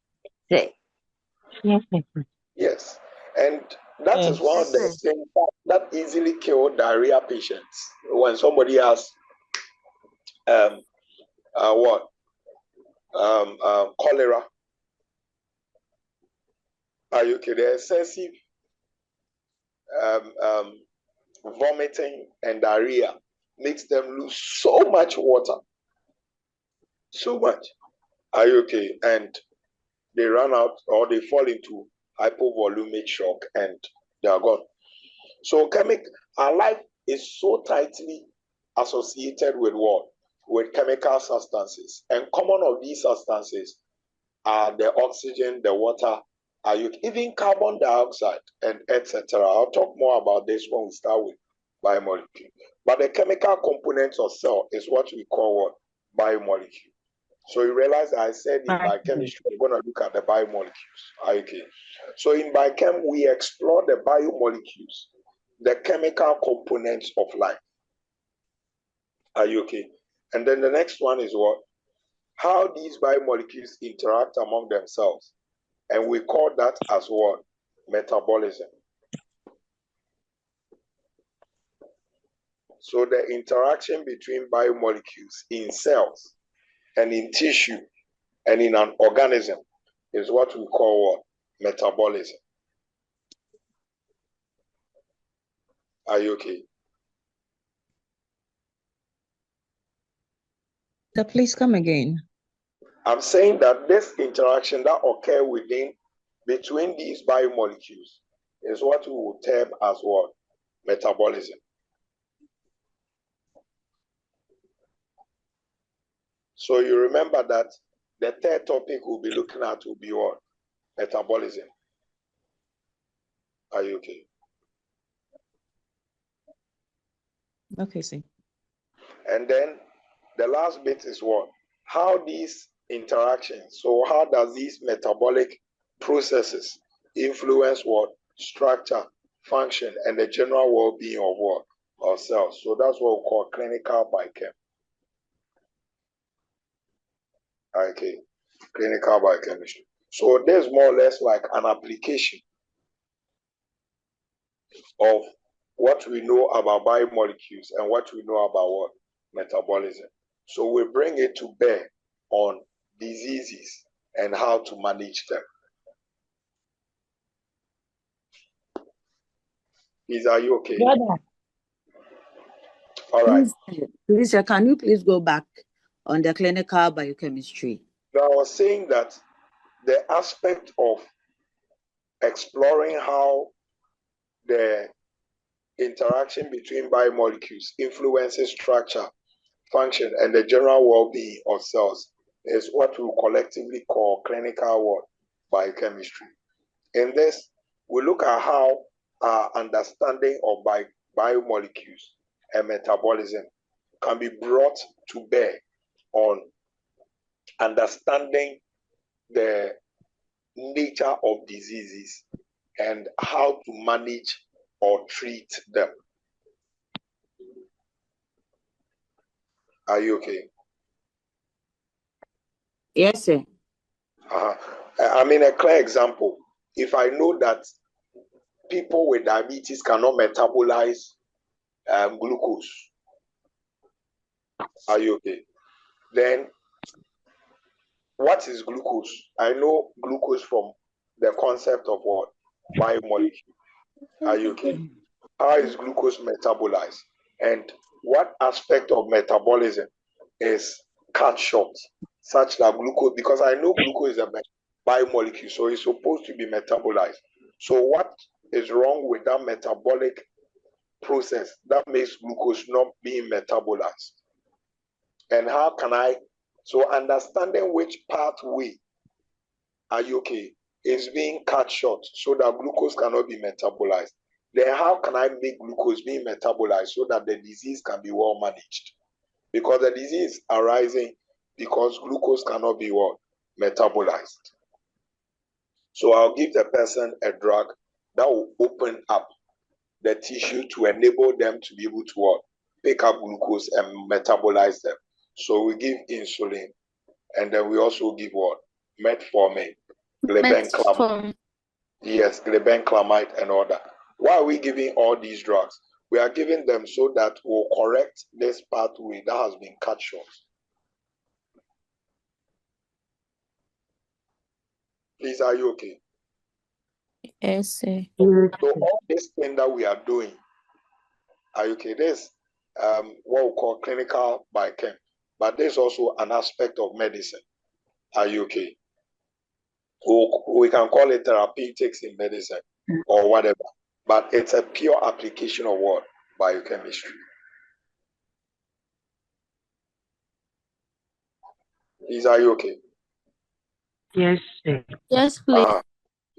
Yes. And that is one of the things that easily kill diarrhea patients. When somebody has cholera. Are you okay? The excessive vomiting and diarrhea makes them lose so much water. So much. Are you okay? And they run out or they fall into hypovolumic shock and they are gone. So our life is so tightly associated with what? With chemical substances. And common of these substances are the oxygen, the water, Are you even carbon dioxide and etc.? I'll talk more about this when we start with biomolecule. But the chemical components of cell is what we call what? Biomolecule. So you realize I said in biochemistry, we're going to look at the biomolecules. Okay. So in biochem, we explore the biomolecules, the chemical components of life. Are you okay? And then the next one is what? How these biomolecules interact among themselves. And we call that as what? Metabolism. So the interaction between biomolecules in cells and in tissue and in an organism is what we call what? Metabolism. Are you okay? Please come again. I'm saying that this interaction that occurs between these biomolecules is what we will term as what? Metabolism. So you remember that the third topic we'll be looking at will be what? Metabolism. Are you okay? Okay, see. And then the last bit is what? How these interactions, so how does these metabolic processes influence what? Structure, function, and the general well-being of what? Of cells. So that's what we call clinical biochem. Okay, clinical biochemistry. So there's more or less like an application of what we know about biomolecules and what we know about what? Metabolism. So we bring it to bear on diseases and how to manage them. Are you okay? Brother. All right. Please, can you please go back on the clinical biochemistry? Now, I was saying that the aspect of exploring how the interaction between biomolecules influences structure, function, and the general well-being of cells is what we collectively call clinical biochemistry. In this, we look at how our understanding of biomolecules and metabolism can be brought to bear on understanding the nature of diseases and how to manage or treat them. Are you okay? Yes, sir. I mean, a clear example. If I know that people with diabetes cannot metabolize glucose, are you okay? Then what is glucose? I know glucose from the concept of what? Biomolecule. Are you okay? How is glucose metabolized? And what aspect of metabolism is cut short such that glucose, because I know glucose is a biomolecule, so it's supposed to be metabolized. So what is wrong with that metabolic process that makes glucose not being metabolized? And how can I, so understanding which pathway, are you okay, is being cut short so that glucose cannot be metabolized. Then how can I make glucose being metabolized so that the disease can be well managed? Because the disease is arising because glucose cannot be what? Metabolized. So I'll give the person a drug that will open up the tissue to enable them to be able to what? Pick up glucose and metabolize them. So we give insulin, and then we also give what? Metformin, glibenclamide. Yes, glibenclamide and all that. Why are we giving all these drugs? We are giving them so that we'll correct this pathway that has been cut short. Please, are you okay? Yes, sir. So all this thing that we are doing, are you okay? This what we call clinical biochem, but there's also an aspect of medicine. Are you okay? We can call it therapeutics in medicine or whatever, but it's a pure application of what? Biochemistry. Please, are you okay? Yes, sir. Yes, please.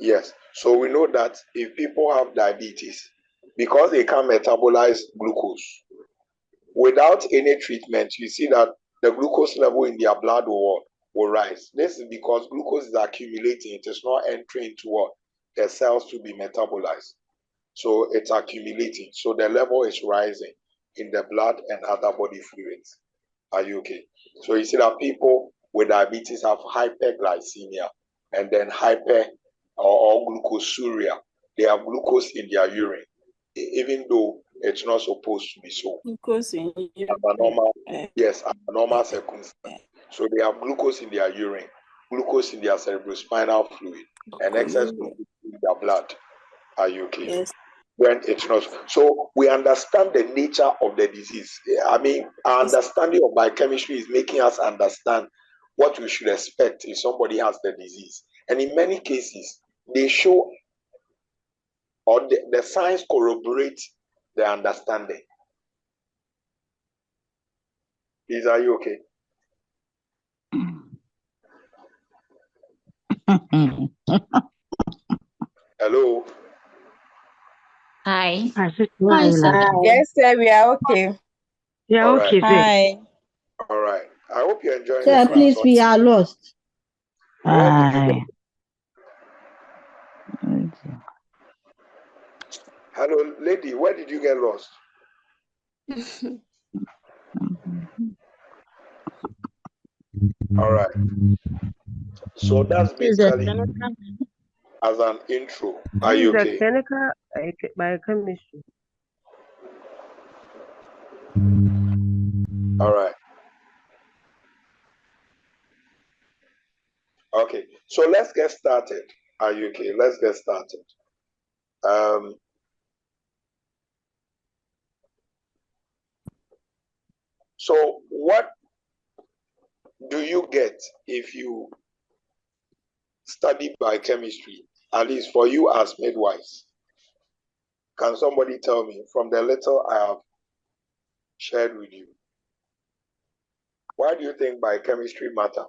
Yes. So we know that if people have diabetes, because they can't metabolize glucose, without any treatment, you see that the glucose level in their blood will rise. This is because glucose is accumulating. It is not entering into what? The cells to be metabolized. So it's accumulating. So the level is rising in the blood and other body fluids. Are you okay? So you see that people with diabetes have hyperglycemia and then hyper or glucosuria. They have glucose in their urine, even though it's not supposed to be so. Glucose in Abnormal, yes, abnormal circumstance. So they have glucose in their urine, glucose in their cerebrospinal fluid, and excess glucose in their blood. Are you okay? Yes. When it's not. So we understand the nature of the disease. I mean, our understanding of biochemistry is making us understand what we should expect if somebody has the disease. And in many cases, they show or the science corroborates the understanding. Please, are you okay? Hello. Hi. Hi, sir. Yes, sir, we are okay. Yeah, All okay, right. Hi. All right. I hope you're enjoying Sir, the class. please, we are lost. Where did you get? Hello, lady, where did you get lost? All right. So that's basically as an intro. Are you okay? Clinical biochemistry. All right. Okay. So let's get started. Are you okay? Let's get started. So what do you get if you study biochemistry, at least for you as midwives? Can somebody tell me from the little I have shared with you? Why do you think biochemistry matter?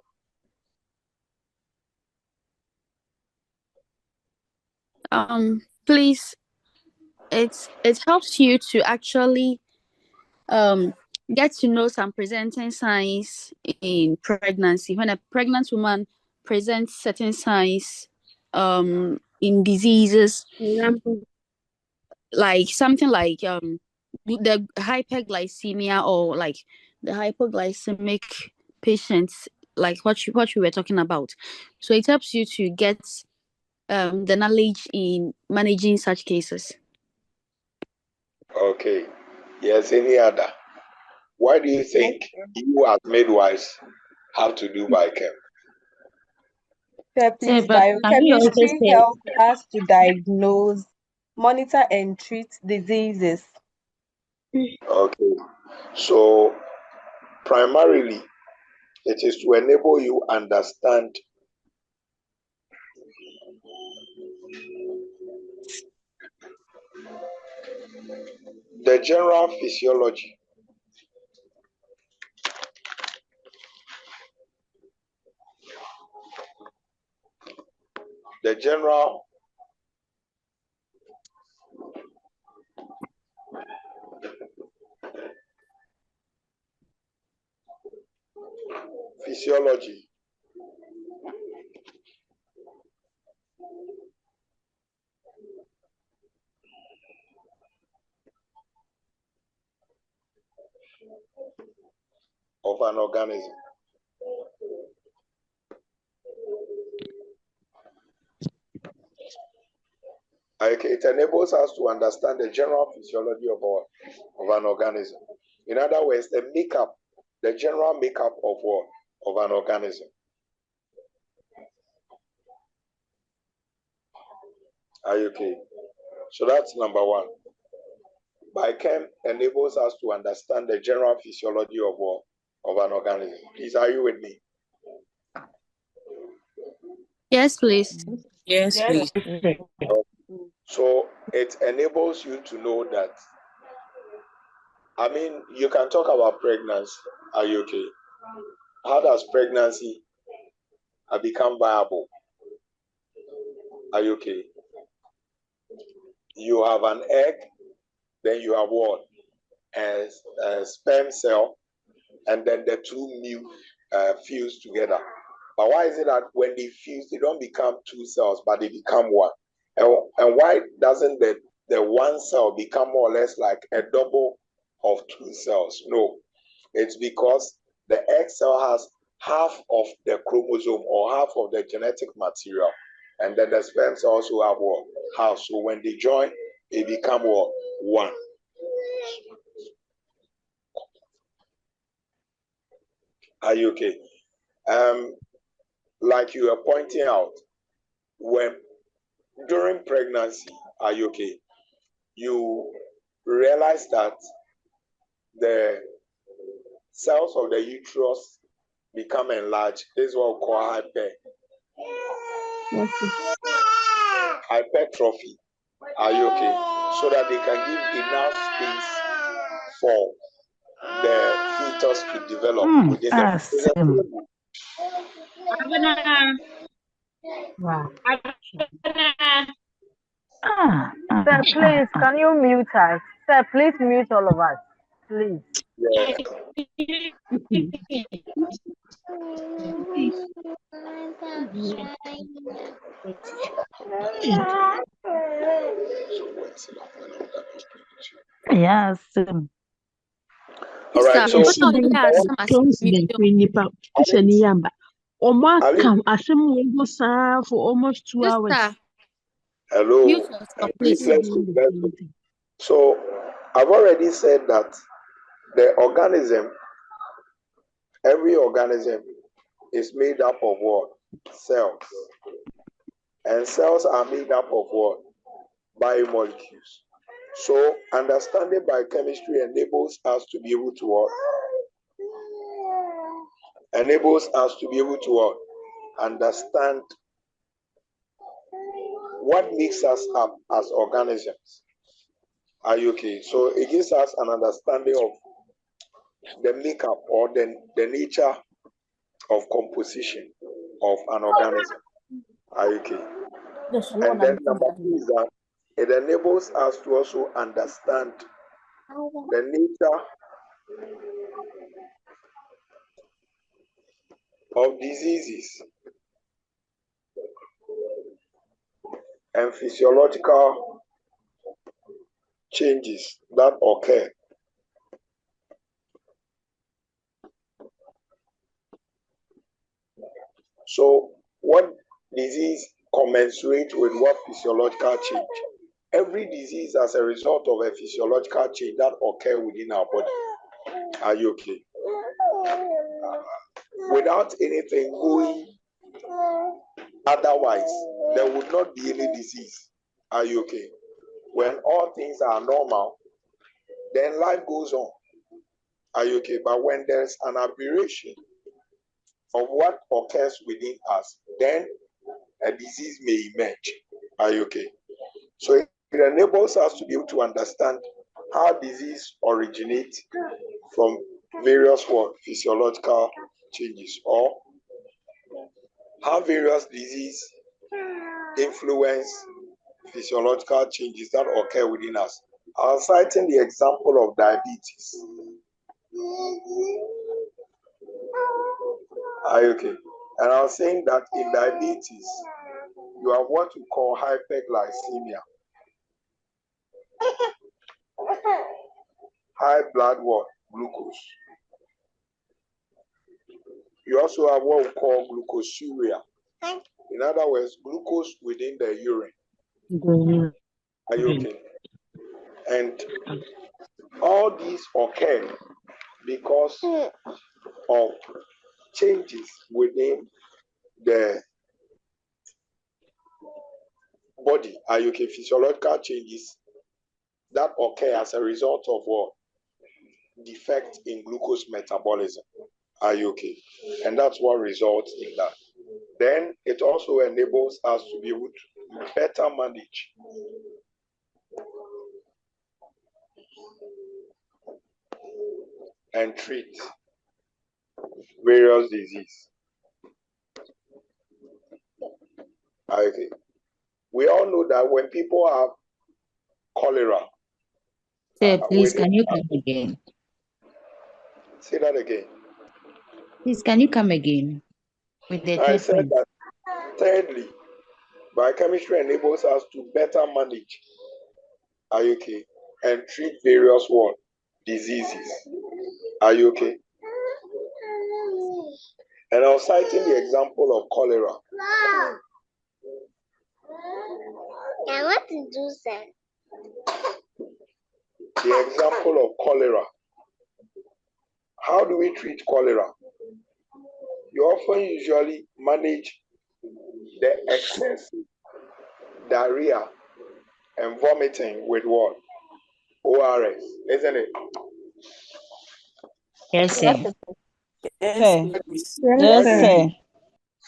Please, it helps you to actually get to know some presenting signs in pregnancy. When a pregnant woman presents certain signs in diseases, like something like the hyperglycemia or like the hypoglycemic patients, like what you were talking about. So it helps you to get the knowledge in managing such cases. Okay. Yes, any other? Why do you think you as midwives have to do biochem? Sir, please, but can you also biochemistry say helps us to diagnose, monitor, and treat diseases. Okay. So primarily, it is to enable you understand the general physiology, the general physiology of an organism. Okay, it enables us to understand the general physiology of an organism. In other words, the general makeup of what? Of an organism. Are you okay? So that's number one. Biochem enables us to understand the general physiology of what? Of an organism. Please, are you with me? Yes, please. yes, please? So it enables you to know that, I mean, you can talk about pregnancy. Are you okay? How does pregnancy become viable? Are you okay? You have an egg, then you have what? A sperm cell, and then the two fuse together. But why is it that when they fuse, they don't become two cells, but they become one? And why doesn't the one cell become more or less like a double of two cells? No, it's because the egg cell has half of the chromosome or half of the genetic material, and then the sperm cell also have what? Half. So when they join, they become what? One. Are you okay? Like you are pointing out, when during pregnancy, are you okay? You realize that the cells of the uterus become enlarged. This is what we call hypertrophy. Are you okay? So that they can give enough space for the fetus to develop within them. Sir, please, can you mute us? Sir, please mute all of us. Please. Yeah. Yes. All right, so for almost 2 hours. Hello. Please, let's go. So I've already said that the organism, every organism is made up of what? Cells. And cells are made up of what? Biomolecules. So understanding biochemistry enables us to be able to what? Enables us to be able to what? Understand what makes us up as organisms. Are you okay? So it gives us an understanding of the makeup or the nature of composition of an organism. Are you okay? And then number two is that it enables us to also understand the nature of diseases and physiological changes that occur. So what disease commensurate with what physiological change? Every disease as a result of a physiological change that occur within our body. Are you okay? Without anything going otherwise, there would not be any disease. Are you okay? When all things are normal, then life goes on. Are you okay? But when there's an aberration of what occurs within us, then a disease may emerge. Are you okay? So it enables us to be able to understand how disease originates from various physiological changes, or how various disease influence physiological changes that occur within us. I was citing the example of diabetes. Are you okay? And I was saying that in diabetes, you have what we call hyperglycemia. High blood glucose. You also have what we call glucosuria. In other words, glucose within the urine. Are you okay? And all these occur because of changes within the body. Are you okay? Physiological changes that occur as a result of what? Defect in glucose metabolism. Are you okay? And that's what results in that. Then it also enables us to be able to better manage and treat various diseases. Okay. we all know that when people have cholera, Sir, please, can you come again? Say that again. Please, can you come again with the I third said point? that thirdly, biochemistry enables us to better manage, are you okay, and treat various what? Diseases. Are you okay? And I was citing the example of cholera. I want to do that. The example of cholera. How do we treat cholera? You often usually manage the excessive diarrhea and vomiting with what? ORS, isn't it? Yes, sir. Yes, sir.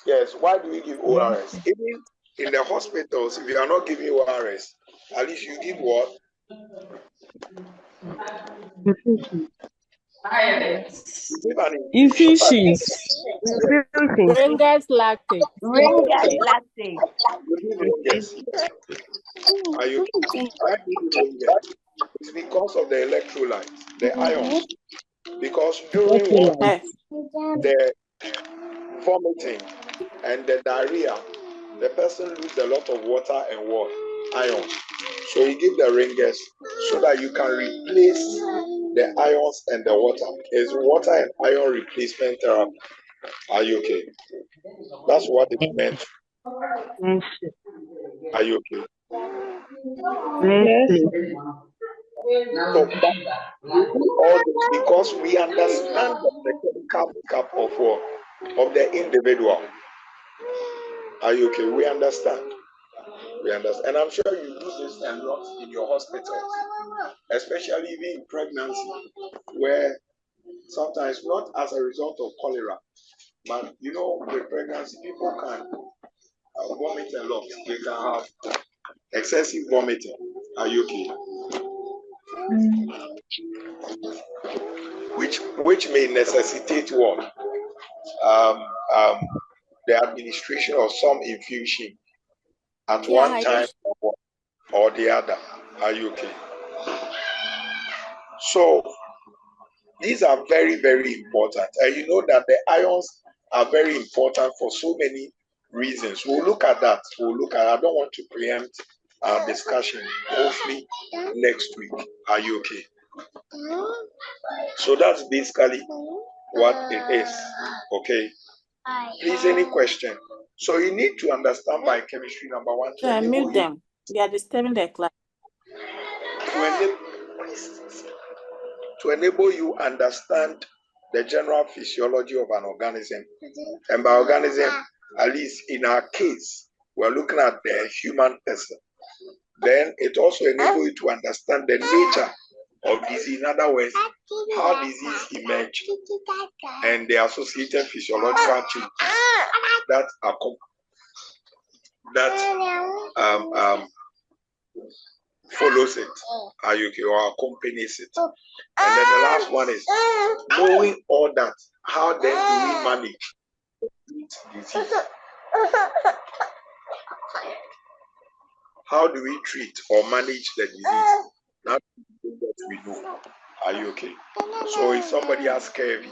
Yes, why do we give ORS? Even in the hospitals, if you are not giving ORS, at least you give what? Infusions. Ringer's lactate. Ringer's lactate. Are you? Why do you give Ringer's? It's because of the electrolytes, the ions. Because during what? The vomiting and the diarrhea, the person loses a lot of water and what? Ions. So you give the Ringer's so that you can replace the ions and the water. It's water and ion replacement therapy. Are you okay? That's what it meant. Are you okay? Yes. So we do all this because we understand the chemical makeup of what? Of the individual. Are you okay? We understand. We understand. And I'm sure you do this a lot in your hospitals, especially even in pregnancy, where sometimes not as a result of cholera, but you know, with pregnancy, people can vomit a lot. They can have excessive vomiting. Are you okay? Which may necessitate what? The administration of some infusion at one time or the other. Are you okay? So these are very, very important. And you know that the ions are very important for so many reasons. We'll look at that. I don't want to preempt our discussion. Hopefully next week. Are you okay? So that's basically what it is. Okay. Please, any question? So you need to understand biochemistry, number one. Mute them. They are disturbing the class. To enable you understand the general physiology of an organism. And by organism, at least in our case, we're looking at the human person. Then it also enables you to understand the nature of disease. In other words, how disease emerge and the associated physiological changes that follows it, are you okay, or accompanies it. And then the last one is knowing all that. How then do we manage disease? How do we treat or manage the disease? That's what we know. Are you okay? So if somebody has scurvy,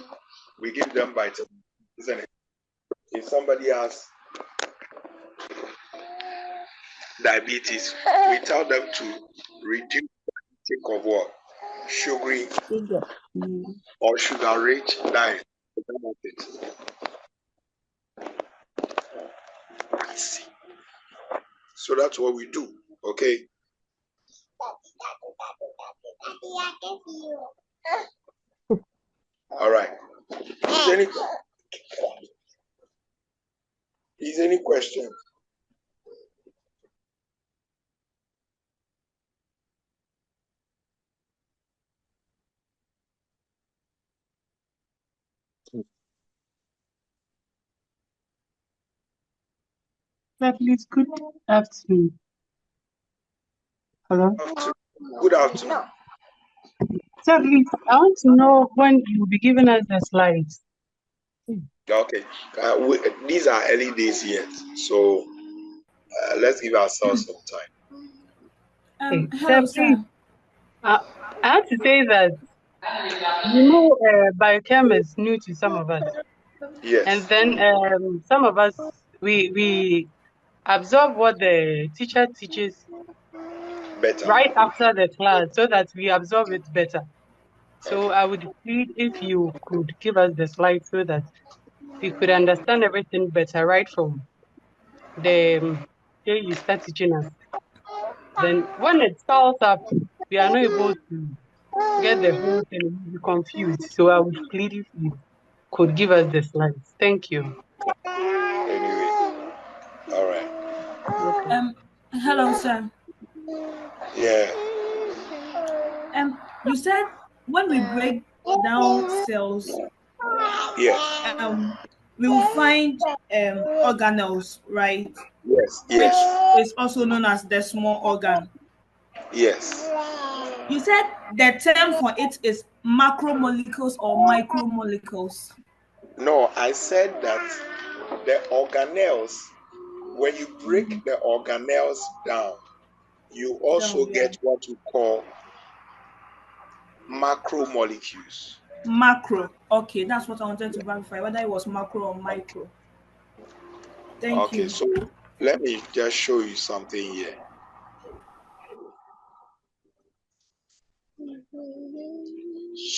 we give them vitamins, isn't it? If somebody has diabetes, we tell them to reduce the intake of what? Sugary or sugar-rich diet. So that's what we do. Okay. All right. Is any question? Please, good afternoon. Hello. Good afternoon. Sir, please, I want to know when you will be giving us the slides. Okay. These are early days yet, so let's give ourselves some time. Hello, sir. I have to say that biochem is new to some of us. Yes. And then some of us we absorb what the teacher teaches better right after the class so that we absorb it better. So I would plead if you could give us the slides so that we could understand everything better right from the day you start teaching us. Then when it starts up, we are not able to get the whole thing, we'll be confused. So I would plead if you could give us the slides. Thank you. Anyway, all right. Okay. Hello, sir. Yeah. You said when we break down cells, yes, we will find organelles, right? yes, Which is also known as the small organ. Yes. You said the term for it is macromolecules or micromolecules. No, I said that the organelles, when you break the organelles down, you also get what you call macromolecules. Macro. Okay, that's what I wanted to verify, whether it was macro or micro. Thank you. Okay, so let me just show you something here.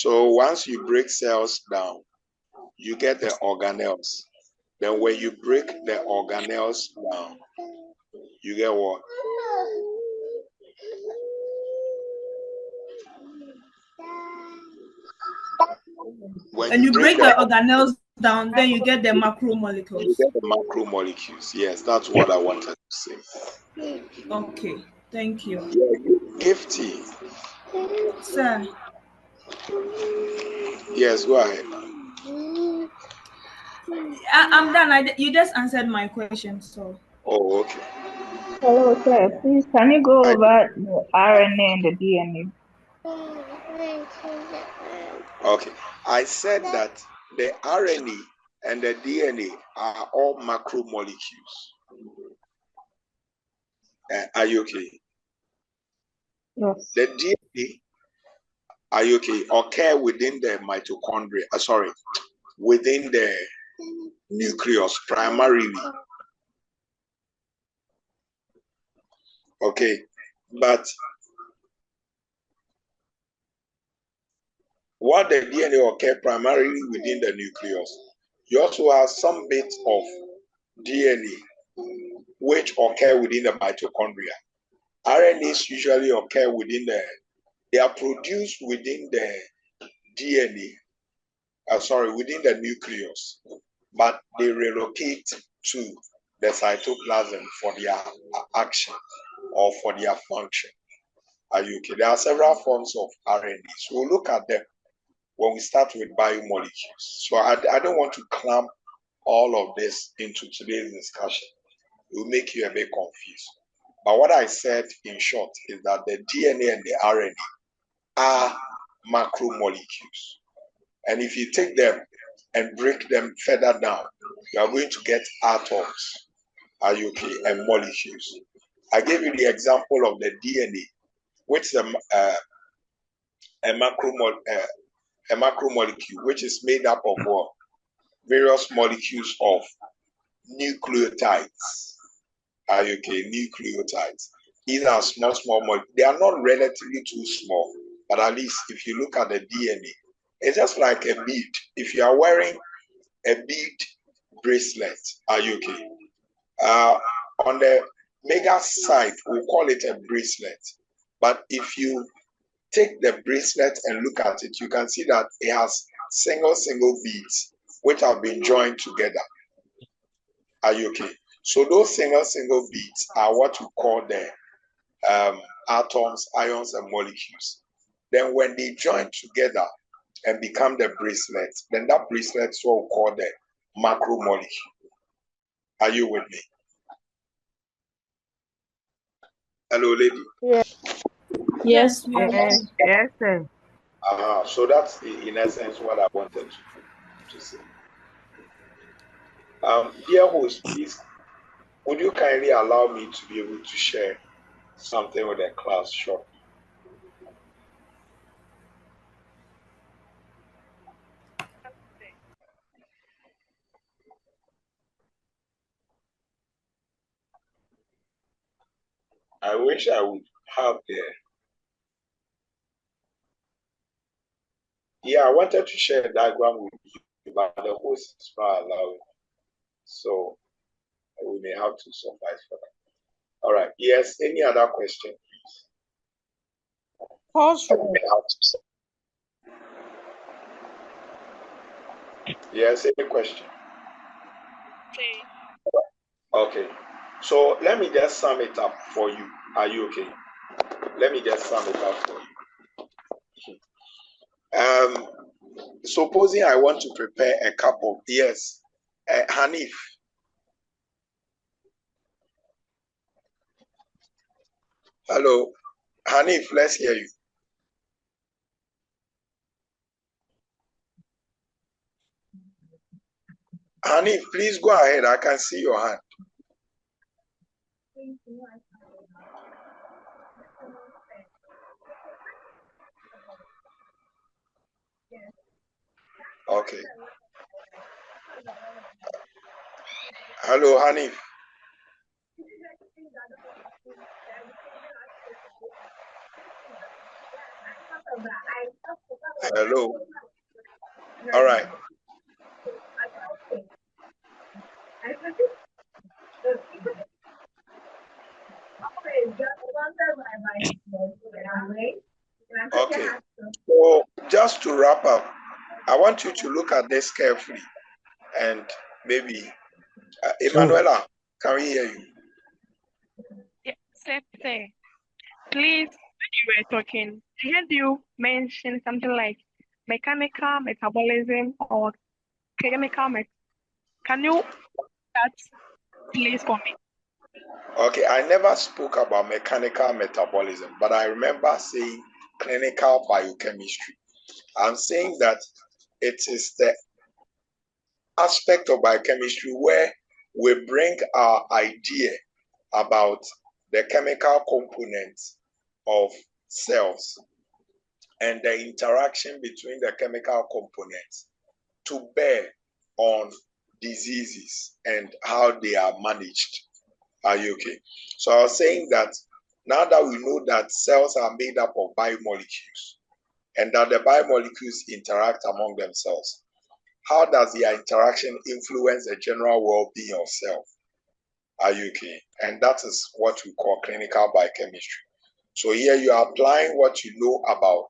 So once you break cells down, you get the organelles. Then when you break the organelles down, you get what? When you break the organelles down, then you get the macromolecules. You get the macromolecules. Yes, that's what I wanted to say. Okay, thank you. Yeah, Gifty. Sir. Yes, go ahead. I'm done. You just answered my question, so. Oh, okay. Hello, sir. Please, can you go over the RNA and the DNA? Okay. I said that the RNA and the DNA are all macromolecules. Are you okay? Yes. The DNA, are you okay? Occur within the mitochondria. Within the nucleus primarily. Okay, but what the DNA occur primarily within the nucleus, you also have some bits of DNA which occur within the mitochondria. RNAs usually occur within they are produced within the DNA, within the nucleus, but they relocate to the cytoplasm for their action or for their function. Are you okay? There are several forms of RNAs. We'll look at them when we start with biomolecules. So I don't want to clamp all of this into today's discussion. It will make you a bit confused. But what I said in short is that the DNA and the RNA are macromolecules. And if you take them and break them further down, you are going to get atoms, are you okay, and molecules. I gave you the example of the DNA, which is a macromolecule, which is made up of what? Various molecules of nucleotides. Are you okay? Nucleotides. These are small molecules. They are not relatively too small, but at least if you look at the DNA, it's just like a bead. If you are wearing a bead bracelet, are you okay? On the mega side, we'll call it a bracelet. But if you take the bracelet and look at it, you can see that it has single beads which have been joined together. Are you okay? So those single beads are what we call the atoms, ions, and molecules. Then when they join together and become the bracelet, then that bracelet is what we call the macromolecule. Are you with me? Hello, lady. Yes. Yes, sir. So that's in essence what I wanted to say. Dear host, please would you kindly allow me to be able to share something with the class shortly? I wish I would have I wanted to share a diagram with you, but the host is not allowing. So we may have to suffice for that. All right. Yes. Any other question, please? Yes. Any question? Okay. So let me just sum it up for you. Are you okay? Let me just sum it up for you. Supposing I want to prepare a cup of Hanif. Hello, Hanif. Let's hear you. Hanif, please go ahead. I can see your hand. Okay. Hello, Hanif. Hello. All right. Okay. So just to wrap up, I want you to look at this carefully, and maybe Emanuela, can we hear you? Yeah, please, when you were talking, I heard you mention something like mechanical metabolism or chemical Can you that please for me? Okay, I never spoke about mechanical metabolism, but I remember saying clinical biochemistry. I'm saying that it is the aspect of biochemistry where we bring our idea about the chemical components of cells and the interaction between the chemical components to bear on diseases and how they are managed. Are you okay? So I was saying that now that we know that cells are made up of biomolecules and that the biomolecules interact among themselves, how does their interaction influence the general well-being of cells? Are you okay? And that is what we call clinical biochemistry. So here you are applying what you know about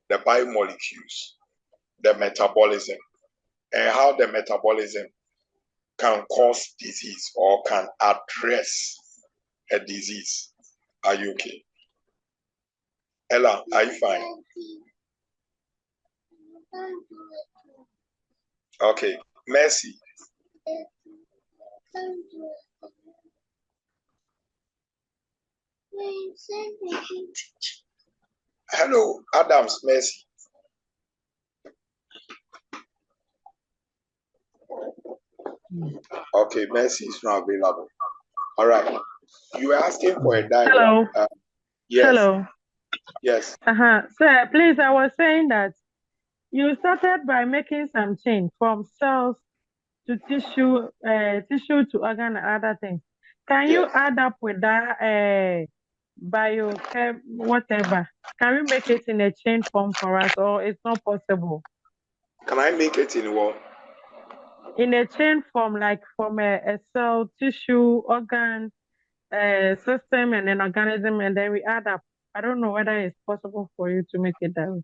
the biomolecules, the metabolism, and how the metabolism can cause disease or can address a disease. Are you okay? Ella, are you fine? Okay. Mercy. Hello, Adams, Mercy. Okay, Mercy is not available. All right. You were asking for a diagram. Hello. Yes. Hello. Yes. Sir, please, I was saying that you started by making some change from cells to tissue, tissue to organ and other things. Can you add up with that biochem, whatever? Can we make it in a chain form for us, or it's not possible? Can I make it in what? In a chain form, like from a cell, tissue, organ, system, and an organism, and then we add up. I don't know whether it's possible for you to make it that way.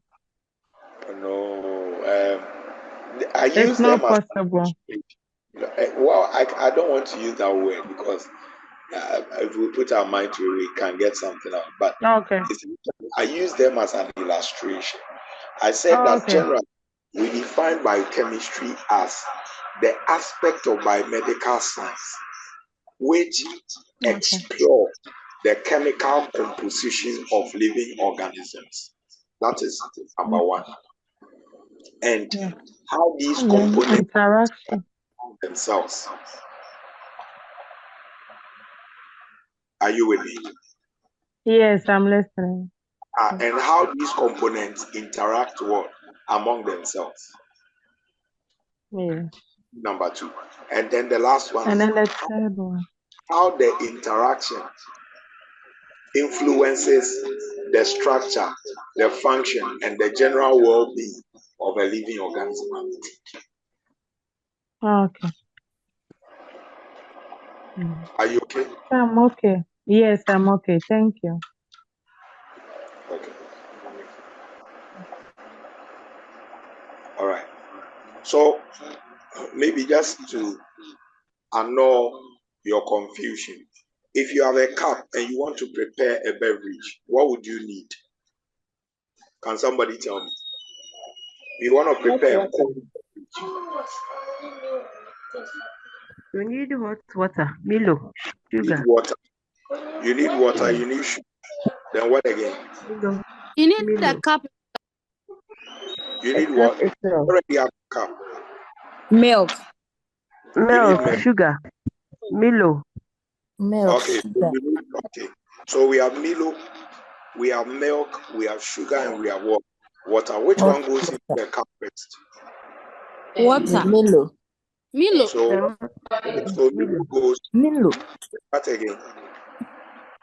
No, I use it's not them as possible. well, I don't want to use that word because if we put our mind to it, we can get something out. But okay, I use them as an illustration. I said that generally we define biochemistry as the aspect of biomedical science which explore the chemical composition of living organisms. That is number one. And how these components interact themselves. Are you with me? Yes, I'm listening. And how these components interact among themselves. Yeah. Number 2. And then the last one And is then the third one. how the interaction influences the structure, the function, and the general well-being of a living organism. Okay. Are you okay? I'm okay. Yes, I'm okay. Thank you. Okay. All right. So maybe just to annul your confusion, if you have a cup and you want to prepare a beverage, what would you need? Can somebody tell me? You want to prepare a cold beverage. You need hot water, Milo, You need sugar. water. You need water. You need sugar. Then what again? Milo. You need Milo. the cup. You A need cup what? itself. Already have a cup. Milk. Milk, milk. sugar. Milo. Milk. Okay. Sugar. Okay. So we have Milo, we have milk, we have sugar, and we have water. Which one goes into the cup first? Water. Milo. Milo. So Milo goes. Milo. What again?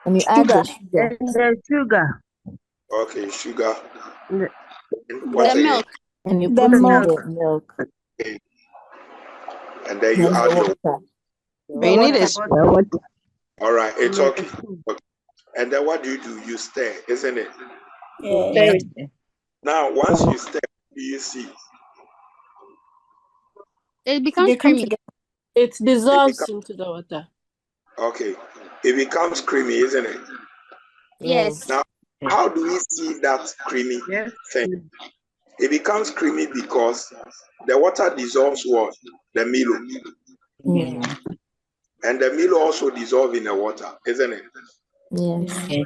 And you add the sugar. And the sugar. Okay, sugar. The What again? Milk. And you The put in milk. the milk. Okay. And then you add the water. You need a water. All right, it's okay. And then what do? You stir, isn't it? Yeah. Now, once you stir, what do you see? It becomes creamy. It dissolves into the water. Okay, it becomes creamy, isn't it? Yes. Now, how do we see that creamy thing? It becomes creamy because the water dissolves what? The Milo. Yeah. And the Milo also dissolves in the water, isn't it? Yes.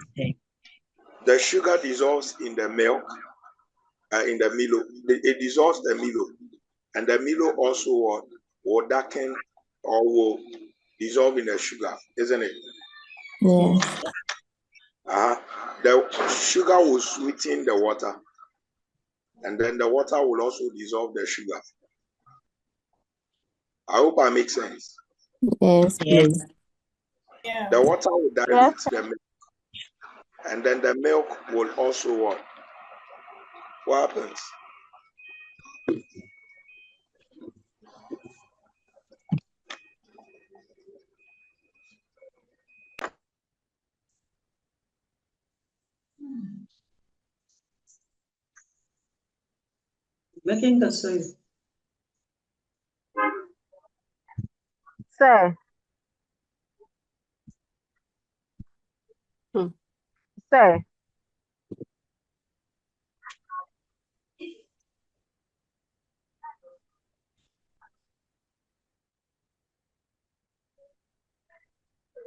The sugar dissolves in the milk, in the Milo. It dissolves the Milo. And the Milo also will darken or will dissolve in the sugar, isn't it? Yes. The sugar will sweeten the water. And then the water will also dissolve the sugar. I hope I make sense. Yes, please. The water will dilute the milk. And then the milk will also what? What happens? Making the soil. Sir. Sir.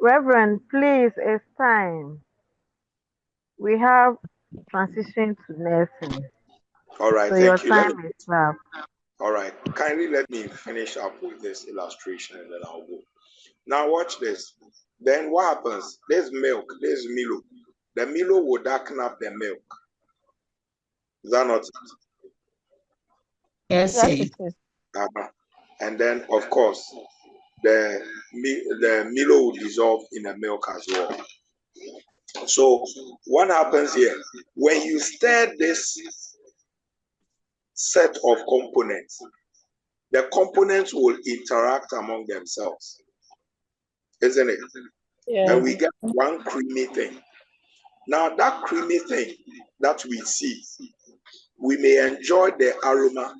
Reverend, please, it's time. We have transition to nursing. All right, so thank your you. time is up. All right, kindly let me finish up with this illustration and then I'll go. Now watch this. Then what happens? There's milk, there's Milo. The Milo will darken up the milk. Is that not it? Yes, it is. And then, of course, the Milo will dissolve in the milk as well. So what happens here? When you stir this set of components, the components will interact among themselves, isn't it? Yeah. And we get one creamy thing. Now that creamy thing that we see, we may enjoy the aroma,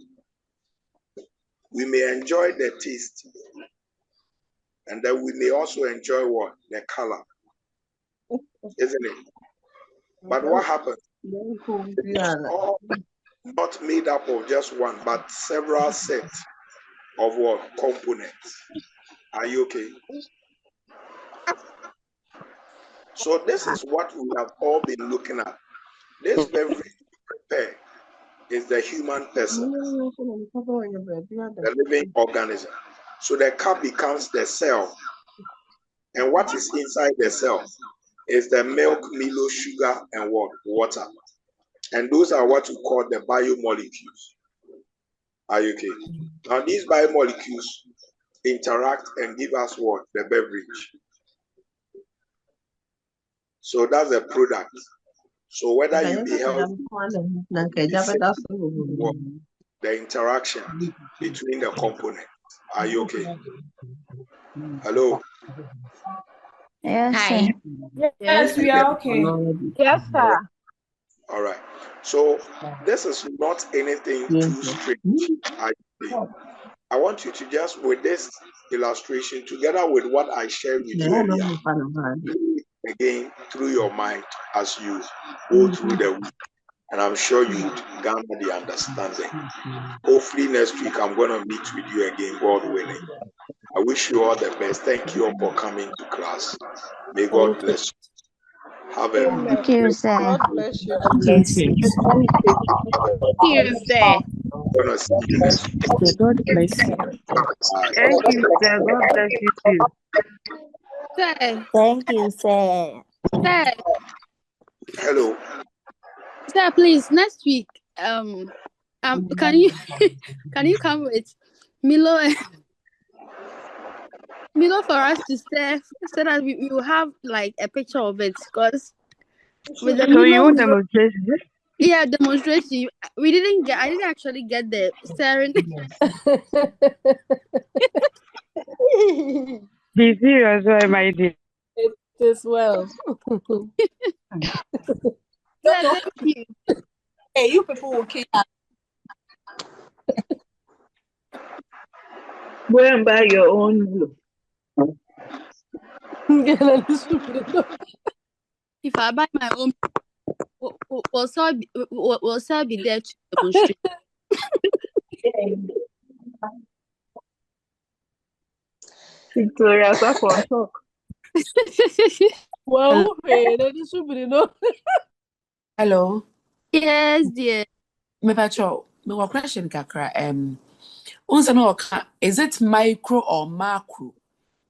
we may enjoy the taste, and then we may also enjoy what? The color, isn't it? But what happens? It's all not made up of just one, but several sets of what? Components. Are you okay? So this is what we have all been looking at. This beverage prepare is the human person, the living organism. So the cup becomes the cell And what is inside the cell is the milk, Milo, sugar, and what? Water. And those are what we call the biomolecules. Are you okay? Now these biomolecules interact and give us what? The beverage. So that's the product. So whether you be healthy, the interaction between the components. Are you okay? Hello? Yes, Hi. Yes, we are okay. Yes, sir. All right. So this is not anything too strange. I want you to just, with this illustration, together with what I shared with you earlier, again through your mind as you go through the week. And I'm sure you would gather the understanding. Hopefully next week I'm going to meet with you again, God willing. I wish you all the best. Thank you all for coming to class. May God bless you. Have a Thank you, sir. God bless you. Yes, Thank please. you, sir. I'm going to see you next week. Okay, God bless you. Bye. Thank you, sir. God bless you too. Sir, Thank you, sir. sir, Hello. sir, please, next week, can you can you come with Milo for us to say so that we will have like a picture of it? Because with the So you Milo, demonstration? yeah, demonstration, I didn't actually get the staring. Be serious, why, my dear? It is well. Sir, thank you. Hey, you people will kill us. Go and buy your own Milo. If I buy my own, will Sir be there to demonstrate? Victoria, stop on talk. Well, hey, that is super. Hello. Yes, dear. Me patrol. Me wa question kakra. Unsa no oka. Is it micro or macro?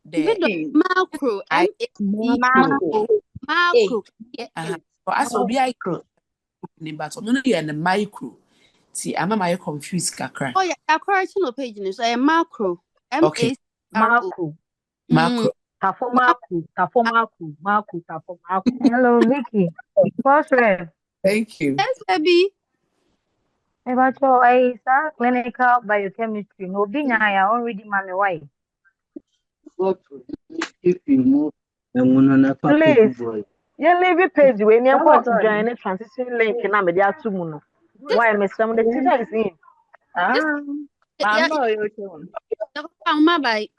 The Macro, I macro, macro. Yeah. So as obi micro. But no no the micro. See, I'm my confused kakra. Oh yeah, according to page news, macro. Okay. Marco. Macro. Marco. Hello, Vicky. First ref. Thank you. Yes, baby. About your clinical biochemistry. No, being I already mommy why. Please. You leave a page when you want to join a transition link in Amedia Tumuno. Why, Miss Sam, the teacher is in. I'm not okay. My bike.